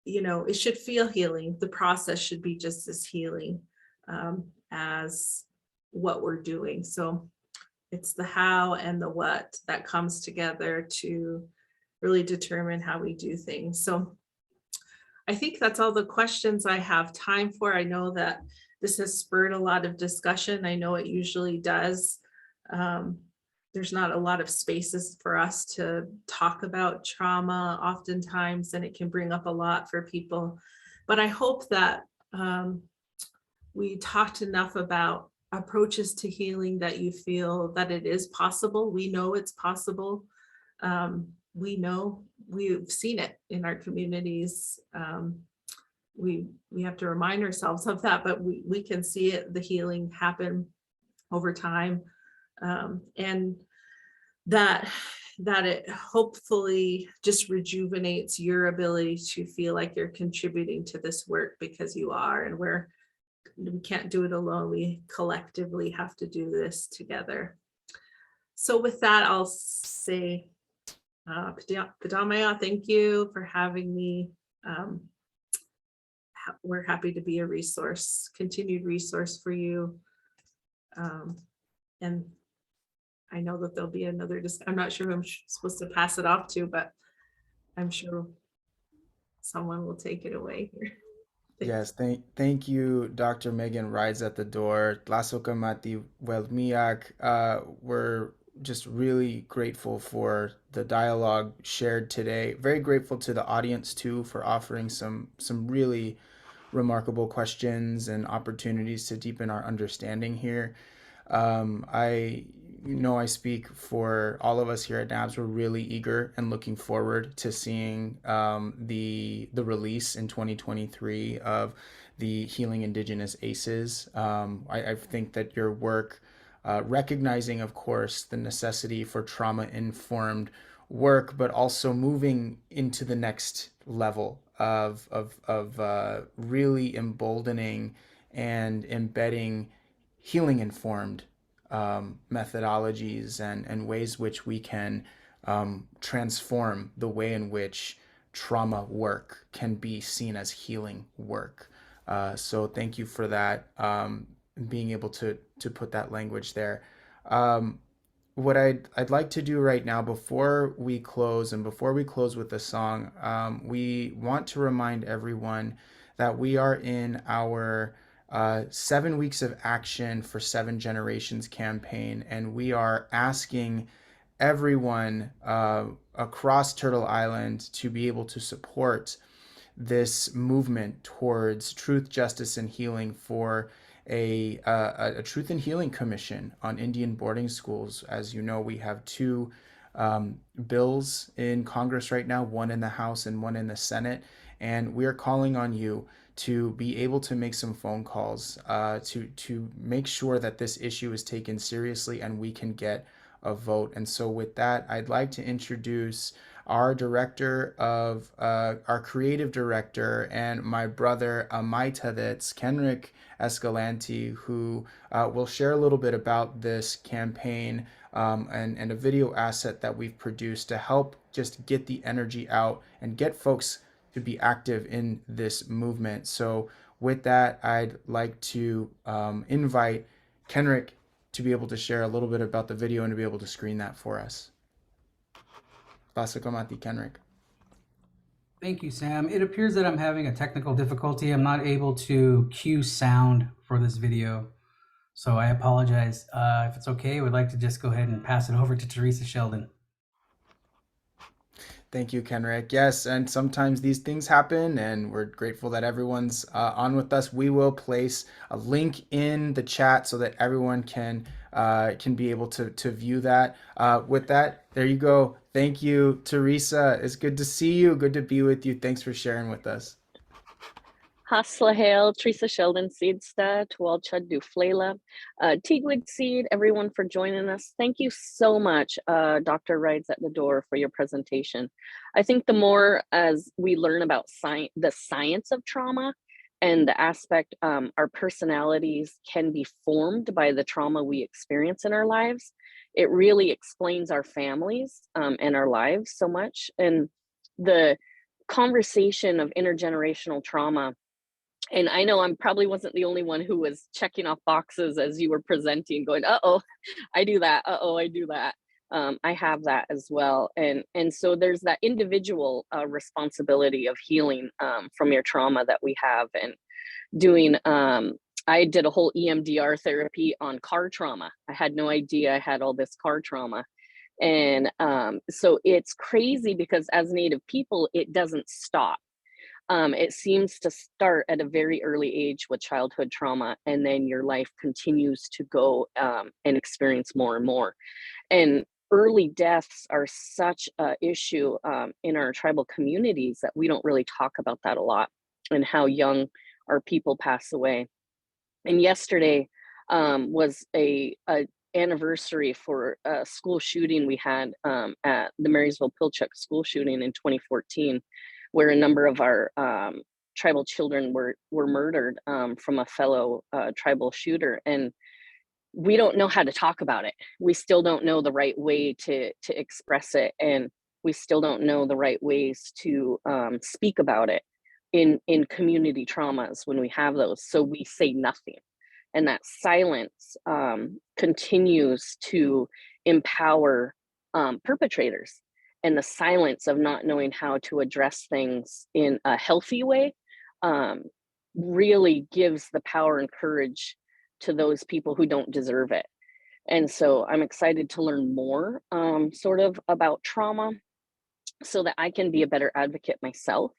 it should feel healing, the process should be just as healing as what we're doing. So it's the how and the what that comes together to really determine how we do things. So I think that's all the questions I have time for. I know that this has spurred a lot of discussion. I know it usually does. There's not a lot of spaces for us to talk about trauma oftentimes, and it can bring up a lot for people. But I hope that we talked enough about approaches to healing that you feel that it is possible. We know it's possible. We know we've seen it in our communities. We have to remind ourselves of that, but we can see it, the healing happen over time. And that it hopefully just rejuvenates your ability to feel like you're contributing to this work, because you are, and we can't do it alone. We collectively have to do this together. So with that, I'll say, Padamaya, thank you for having me. We're happy to be a resource, continued resource for you. And I know that there'll be another, I'm not sure who I'm supposed to pass it off to, but I'm sure someone will take it away here. Yes, thank you, Dr. Maegan Rides at the door. Tlasoka Mati Welmiak. We're just really grateful for the dialogue shared today. Very grateful to the audience too for offering some really remarkable questions and opportunities to deepen our understanding here. I know I speak for all of us here at NABS. We're really eager and looking forward to seeing the release in 2023 of the Healing Indigenous ACEs. I think that your work, recognizing, of course, the necessity for trauma-informed work, but also moving into the next level of really emboldening and embedding healing informed methodologies and ways which we can transform the way in which trauma work can be seen as healing work. So thank you for that, being able to put that language there. Um, what I'd like to do right now before we close and before we close with the song, we want to remind everyone that we are in our 7 weeks of action for 7 generations campaign, and we are asking everyone across Turtle Island to be able to support this movement towards truth, justice, and healing for a Truth and Healing Commission on Indian boarding schools. As you know, we have two bills in Congress right now, one in the House and one in the Senate, and we are calling on you to be able to make some phone calls to make sure that this issue is taken seriously and we can get a vote. And so with that, I'd like to introduce our director of our creative director and my brother Amaita, that's Kenrick Escalante, who will share a little bit about this campaign and a video asset that we've produced to help just get the energy out and get folks to be active in this movement. So with that, I'd like to invite Kenrick to be able to share a little bit about the video and to be able to screen that for us. Basakamati, Kenrick. Thank you, Sam. It appears that I'm having a technical difficulty. I'm not able to cue sound for this video, so I apologize. If it's okay, I would like to just go ahead and pass it over to Teresa Sheldon. Thank you, Kenrick. Yes, and sometimes these things happen, and we're grateful that everyone's on with us. We will place a link in the chat so that everyone can be able to view that. With that, there you go. Thank you, Teresa. It's good to see you. Good to be with you. Thanks for sharing with us. Haslahale, Teresa Sheldon, Seedsta, Tualcha Duflela, Teaguid Seed, everyone for joining us. Thank you so much, Dr. Rides at the Door, for your presentation. I think the more as we learn about the science of trauma and the aspect our personalities can be formed by the trauma we experience in our lives, it really explains our families and our lives so much. And the conversation of intergenerational trauma, and I know I probably wasn't the only one who was checking off boxes as you were presenting, going, uh-oh, I do that. Uh-oh, I do that. I have that as well. And so there's that individual responsibility of healing from your trauma that we have, and doing, I did a whole EMDR therapy on car trauma. I had no idea I had all this car trauma. And so it's crazy because as Native people, it doesn't stop. It seems to start at a very early age with childhood trauma, and then your life continues to go and experience more and more. And early deaths are such an issue in our tribal communities that we don't really talk about that a lot, and how young our people pass away. And yesterday was a anniversary for a school shooting we had at the Marysville-Pilchuck school shooting in 2014, where a number of our tribal children were murdered from a fellow tribal shooter. And we don't know how to talk about it. We still don't know the right way to express it. And we still don't know the right ways to speak about it in community traumas when we have those. So we say nothing. And that silence continues to empower perpetrators. And the silence of not knowing how to address things in a healthy way really gives the power and courage to those people who don't deserve it. And so I'm excited to learn more sort of about trauma so that I can be a better advocate myself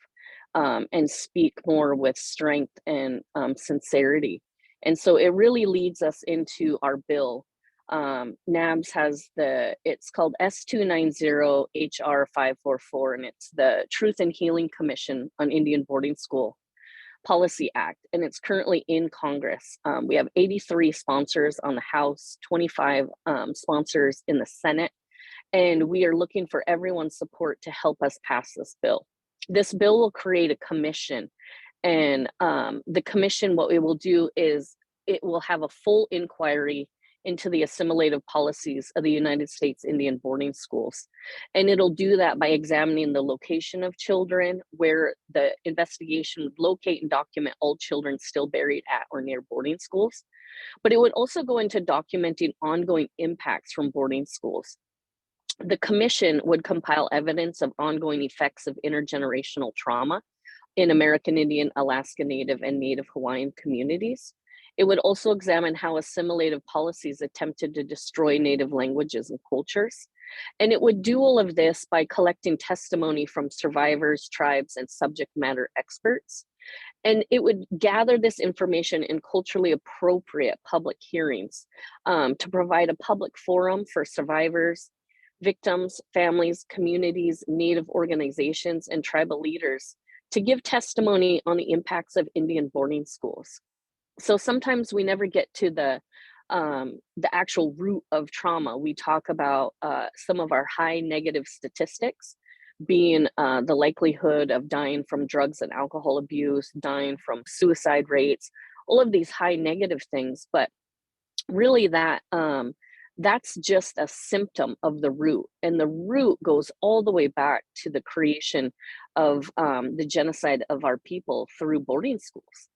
and speak more with strength and sincerity. And so it really leads us into our bill NABS has it's called S290HR544, and it's the Truth and Healing Commission on Indian Boarding School Policy Act, and it's currently in Congress. We have 83 sponsors on the House, 25 sponsors in the Senate, and we are looking for everyone's support to help us pass this bill. This bill will create a commission, and the commission, what it will do is it will have a full inquiry into the assimilative policies of the United States Indian boarding schools. And it'll do that by examining the location of children, where the investigation would locate and document all children still buried at or near boarding schools. But it would also go into documenting ongoing impacts from boarding schools. The commission would compile evidence of ongoing effects of intergenerational trauma in American Indian, Alaska Native, and Native Hawaiian communities. It would also examine how assimilative policies attempted to destroy Native languages and cultures. And it would do all of this by collecting testimony from survivors, tribes, and subject matter experts. And it would gather this information in culturally appropriate public hearings to provide a public forum for survivors, victims, families, communities, Native organizations, and tribal leaders to give testimony on the impacts of Indian boarding schools. So sometimes we never get to the actual root of trauma. We talk about some of our high negative statistics being the likelihood of dying from drugs and alcohol abuse, dying from suicide rates, all of these high negative things. But really that's just a symptom of the root. And the root goes all the way back to the creation of the genocide of our people through boarding schools.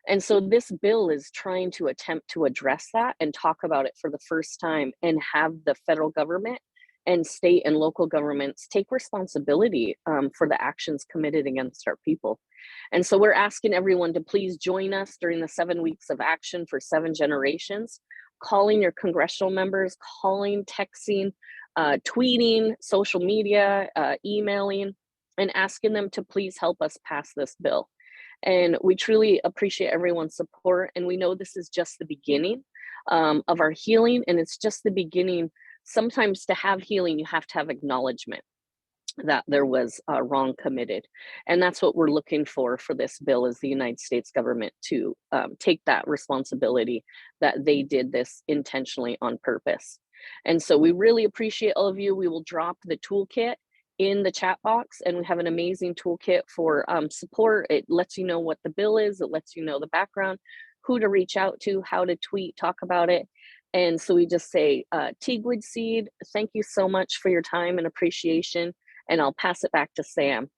And so this bill is trying to attempt to address that and talk about it for the first time, and have the federal government and state and local governments take responsibility for the actions committed against our people. And so we're asking everyone to please join us during the 7 weeks of action for 7 generations, calling your congressional members, calling, texting, tweeting, social media, emailing, and asking them to please help us pass this bill. And we truly appreciate everyone's support. And we know this is just the beginning of our healing. And it's just the beginning. Sometimes to have healing, you have to have acknowledgement that there was wrong committed. And that's what we're looking for this bill, is the United States government to take that responsibility that they did this intentionally on purpose. And so we really appreciate all of you. We will drop the toolkit in the chat box, and we have an amazing toolkit for support. It lets you know what the bill is, it lets you know the background, who to reach out to, how to tweet, talk about it. And so we just say, Teaguid Seed, thank you so much for your time and appreciation, and I'll pass it back to Sam.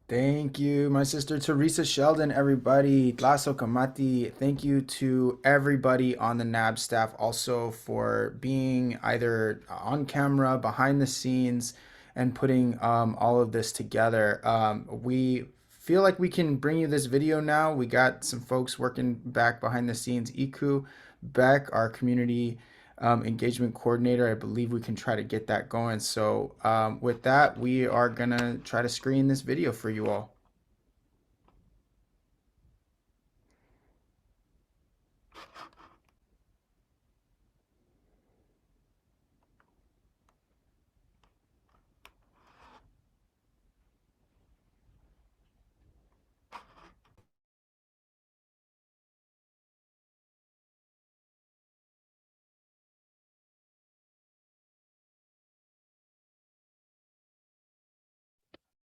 Thank you, my sister Teresa Sheldon, everybody. Lasso Kamati. Thank you to everybody on the NABS staff also for being either on camera, behind the scenes, and putting all of this together. We feel like we can bring you this video now. We got some folks working back behind the scenes. Iku, Beck, our community engagement coordinator, I believe we can try to get that going. So with that, we are gonna try to screen this video for you all.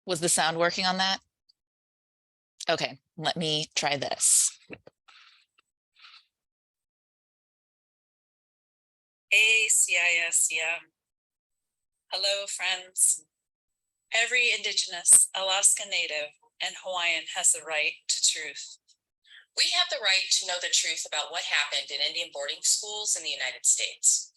Was the sound working on that? Okay, let me try this. ACIS, hello, friends. Every Indigenous, Alaska Native, and Hawaiian has the right to truth. We have the right to know the truth about what happened in Indian boarding schools in the United States.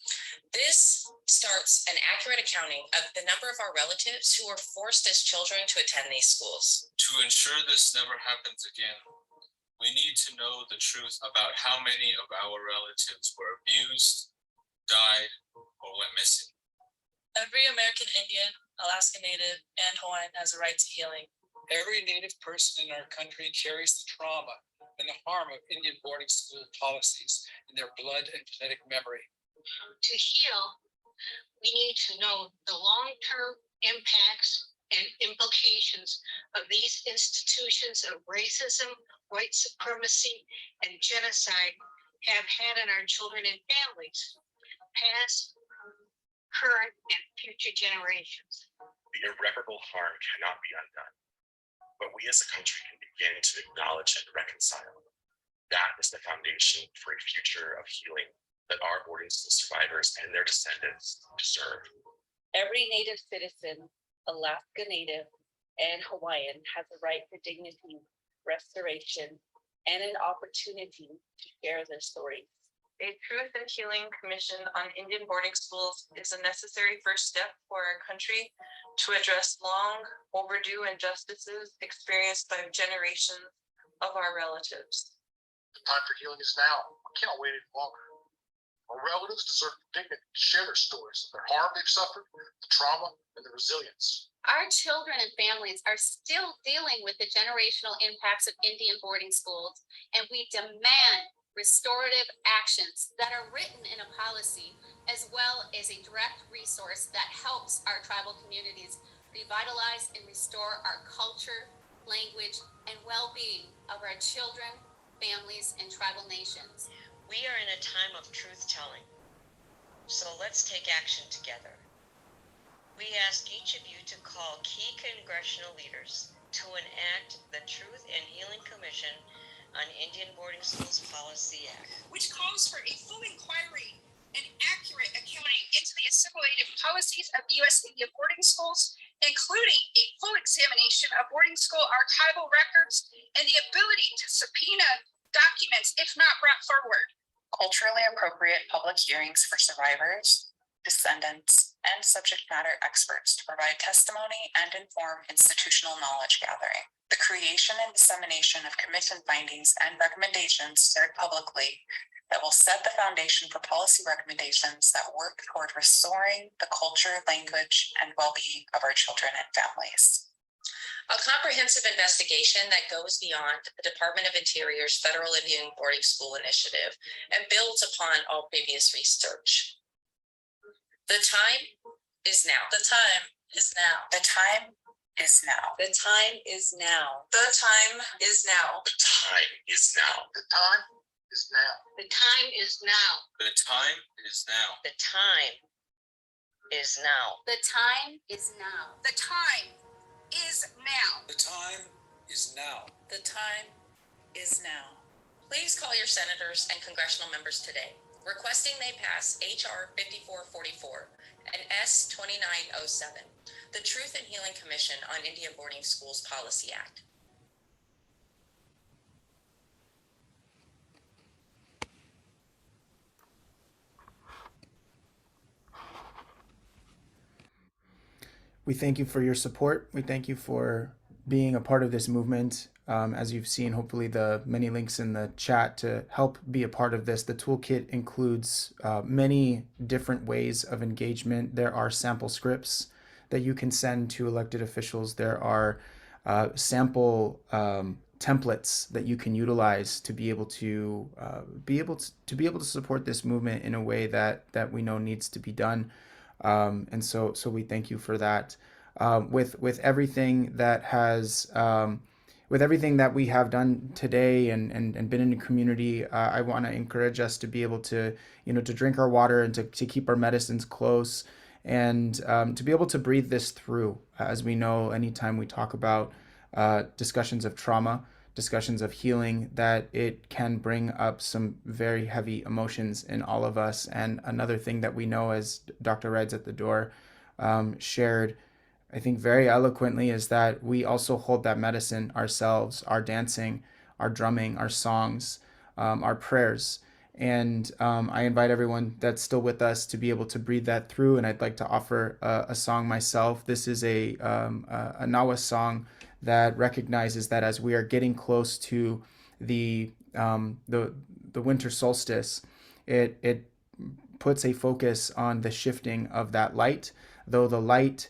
This starts an accurate accounting of the number of our relatives who were forced as children to attend these schools. To ensure this never happens again, we need to know the truth about how many of our relatives were abused, died, or went missing. Every American Indian, Alaska Native, and Hawaiian has a right to healing. Every Native person in our country carries the trauma and the harm of Indian boarding school policies in their blood and genetic memory. To heal, we need to know the long-term impacts and implications of these institutions of racism, white supremacy, and genocide have had on our children and families, past, current, and future generations. The irreparable harm cannot be undone, but we as a country can begin to acknowledge and reconcile. That is the foundation for a future of healing that our boarding school survivors and their descendants deserve. Every Native citizen, Alaska Native, and Hawaiian has a right to dignity, restoration, and an opportunity to share their stories. A Truth and Healing Commission on Indian boarding schools is a necessary first step for our country to address long overdue injustices experienced by generations of our relatives. The time for healing is now. We can't wait any longer. Our relatives deserve the dignity to share their stories of their harm they've suffered, the trauma, and the resilience. Our children and families are still dealing with the generational impacts of Indian boarding schools, and we demand restorative actions that are written in a policy, as well as a direct resource that helps our tribal communities revitalize and restore our culture, language, and well-being of our children, families, and tribal nations. We are in a time of truth-telling, so let's take action together. We ask each of you to call key congressional leaders to enact the Truth and Healing Commission on Indian Boarding Schools Policy Act, which calls for a full inquiry and accurate accounting into the assimilative policies of U.S. Indian boarding schools, including a full examination of boarding school archival records and the ability to subpoena documents if not brought forward. Culturally appropriate public hearings for survivors, descendants, and subject matter experts to provide testimony and inform institutional knowledge gathering. The creation and dissemination of commission findings and recommendations shared publicly that will set the foundation for policy recommendations that work toward restoring the culture, language, and well-being of our children and families. A comprehensive investigation that goes beyond the Department of Interior's Federal Indian Boarding School Initiative and builds upon all previous research. The time is now. The time is now. The time is now. The time is now. The time is now. The time is now. The time is now. The time is now. The time is now. the time is now. The time is now. The time is now. The time is now. The time is now. Please call your senators and congressional members today, requesting they pass H.R. 5444 and S. 2907, the Truth and Healing Commission on Indian Boarding Schools Policy Act. We thank you for your support. We thank you for being a part of this movement. As you've seen, hopefully the many links in the chat to help be a part of this. The toolkit includes many different ways of engagement. There are sample scripts that you can send to elected officials. There are sample templates that you can utilize to be able to support this movement in a way that we know needs to be done. And so we thank you for that. With everything that has with everything that we have done today and been in the community, I want to encourage us to be able to to drink our water and to keep our medicines close and to be able to breathe this through. As we know, anytime we talk about discussions of trauma, discussions of healing, that it can bring up some very heavy emotions in all of us. And another thing that we know, as Dr. Rides at the Door shared, I think very eloquently, is that we also hold that medicine ourselves, our dancing, our drumming, our songs, our prayers. And I invite everyone that's still with us to be able to breathe that through. And I'd like to offer a song myself. This is a Nawa song that recognizes that as we are getting close to the winter solstice, it puts a focus on the shifting of that light. Though the light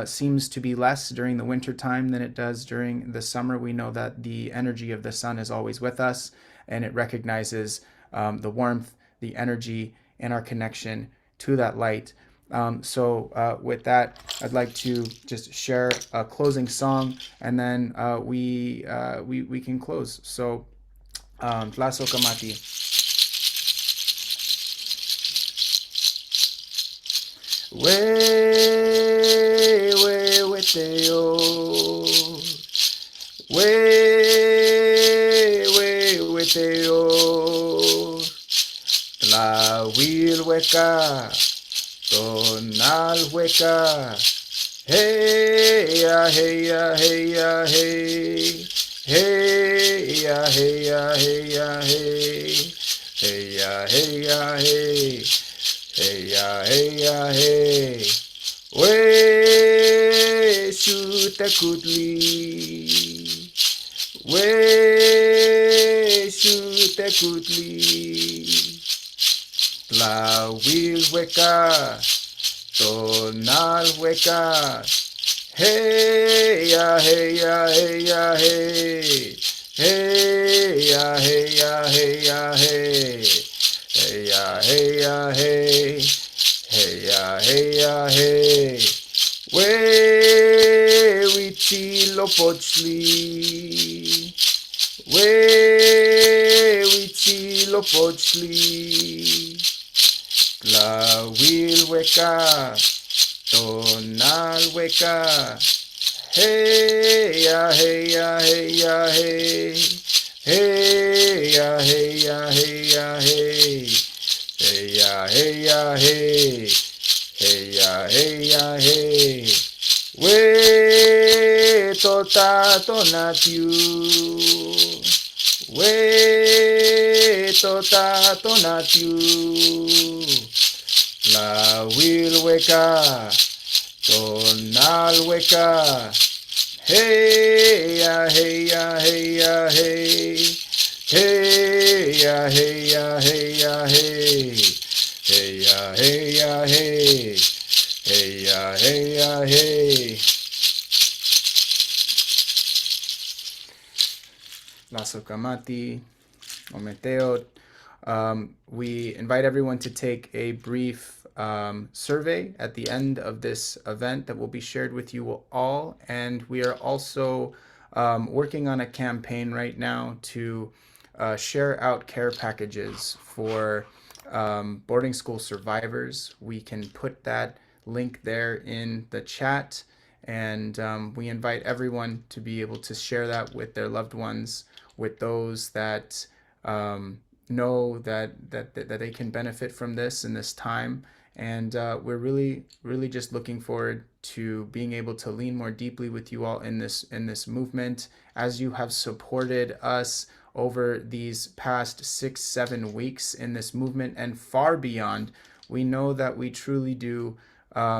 seems to be less during the winter time than it does during the summer. We know that the energy of the sun is always with us, and it recognizes the warmth, the energy, and our connection to that light. So with that, I'd like to just share a closing song, and then we can close. So, Tlaso Kamati. Weteo. Weteo. La wil weka. Tonal weka. Hey ya hey ya hey ya hey. Hey ya hey ya hey ya hey. Hey ya hey ya hey. Hey ya hey ya hey. We shoot a kutli. We shoot a kutli. La wil weka. Tonal weka. Hey ya hey ya hey ya hey. Hey ya hey ya hey ya hey. Hey ya hey ya hey. Hey ya hey ya hey. We chilo pochli. We chilo pochli. La wil weka. Tonal weka. Hey ya hey ya hey ya hey. Hey ya hey ya hey ya hey. Hey ya hey ya hey. Hey ya hey ya hey. We tota tonatiu. We tota tonatiu. La wil weka. Tonal weka. Hey ya hey ya hey ya hey. Hey ya hey ya hey ya hey. Hey ya hey ya hey. Hey ya hey ya hey. Lasso Kamati, Ometeo. We invite everyone to take a brief survey at the end of this event that will be shared with you all. And we are also working on a campaign right now to share out care packages for boarding school survivors. We can put that link there in the chat, and we invite everyone to be able to share that with their loved ones, with those that know that they can benefit from this in this time. And we're really just looking forward to being able to lean more deeply with you all in this movement, as you have supported us over these past 6-7 weeks in this movement and far beyond. We know that we truly do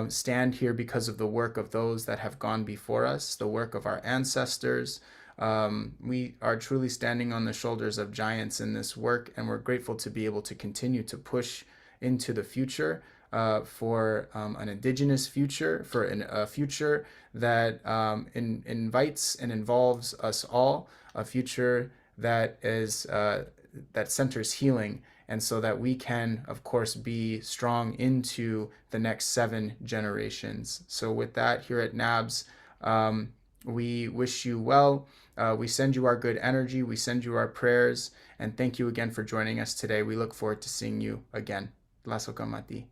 stand here because of the work of those that have gone before us, the work of our ancestors. We are truly standing on the shoulders of giants in this work, and we're grateful to be able to continue to push into the future for an Indigenous future, for a future that invites and involves us all, a future that is that centers healing, and so that we can, of course, be strong into the next 7 generations. So with that, here at NABS, we wish you well. We send you our good energy. We send you our prayers. And thank you again for joining us today. We look forward to seeing you again. Lasso Kamati.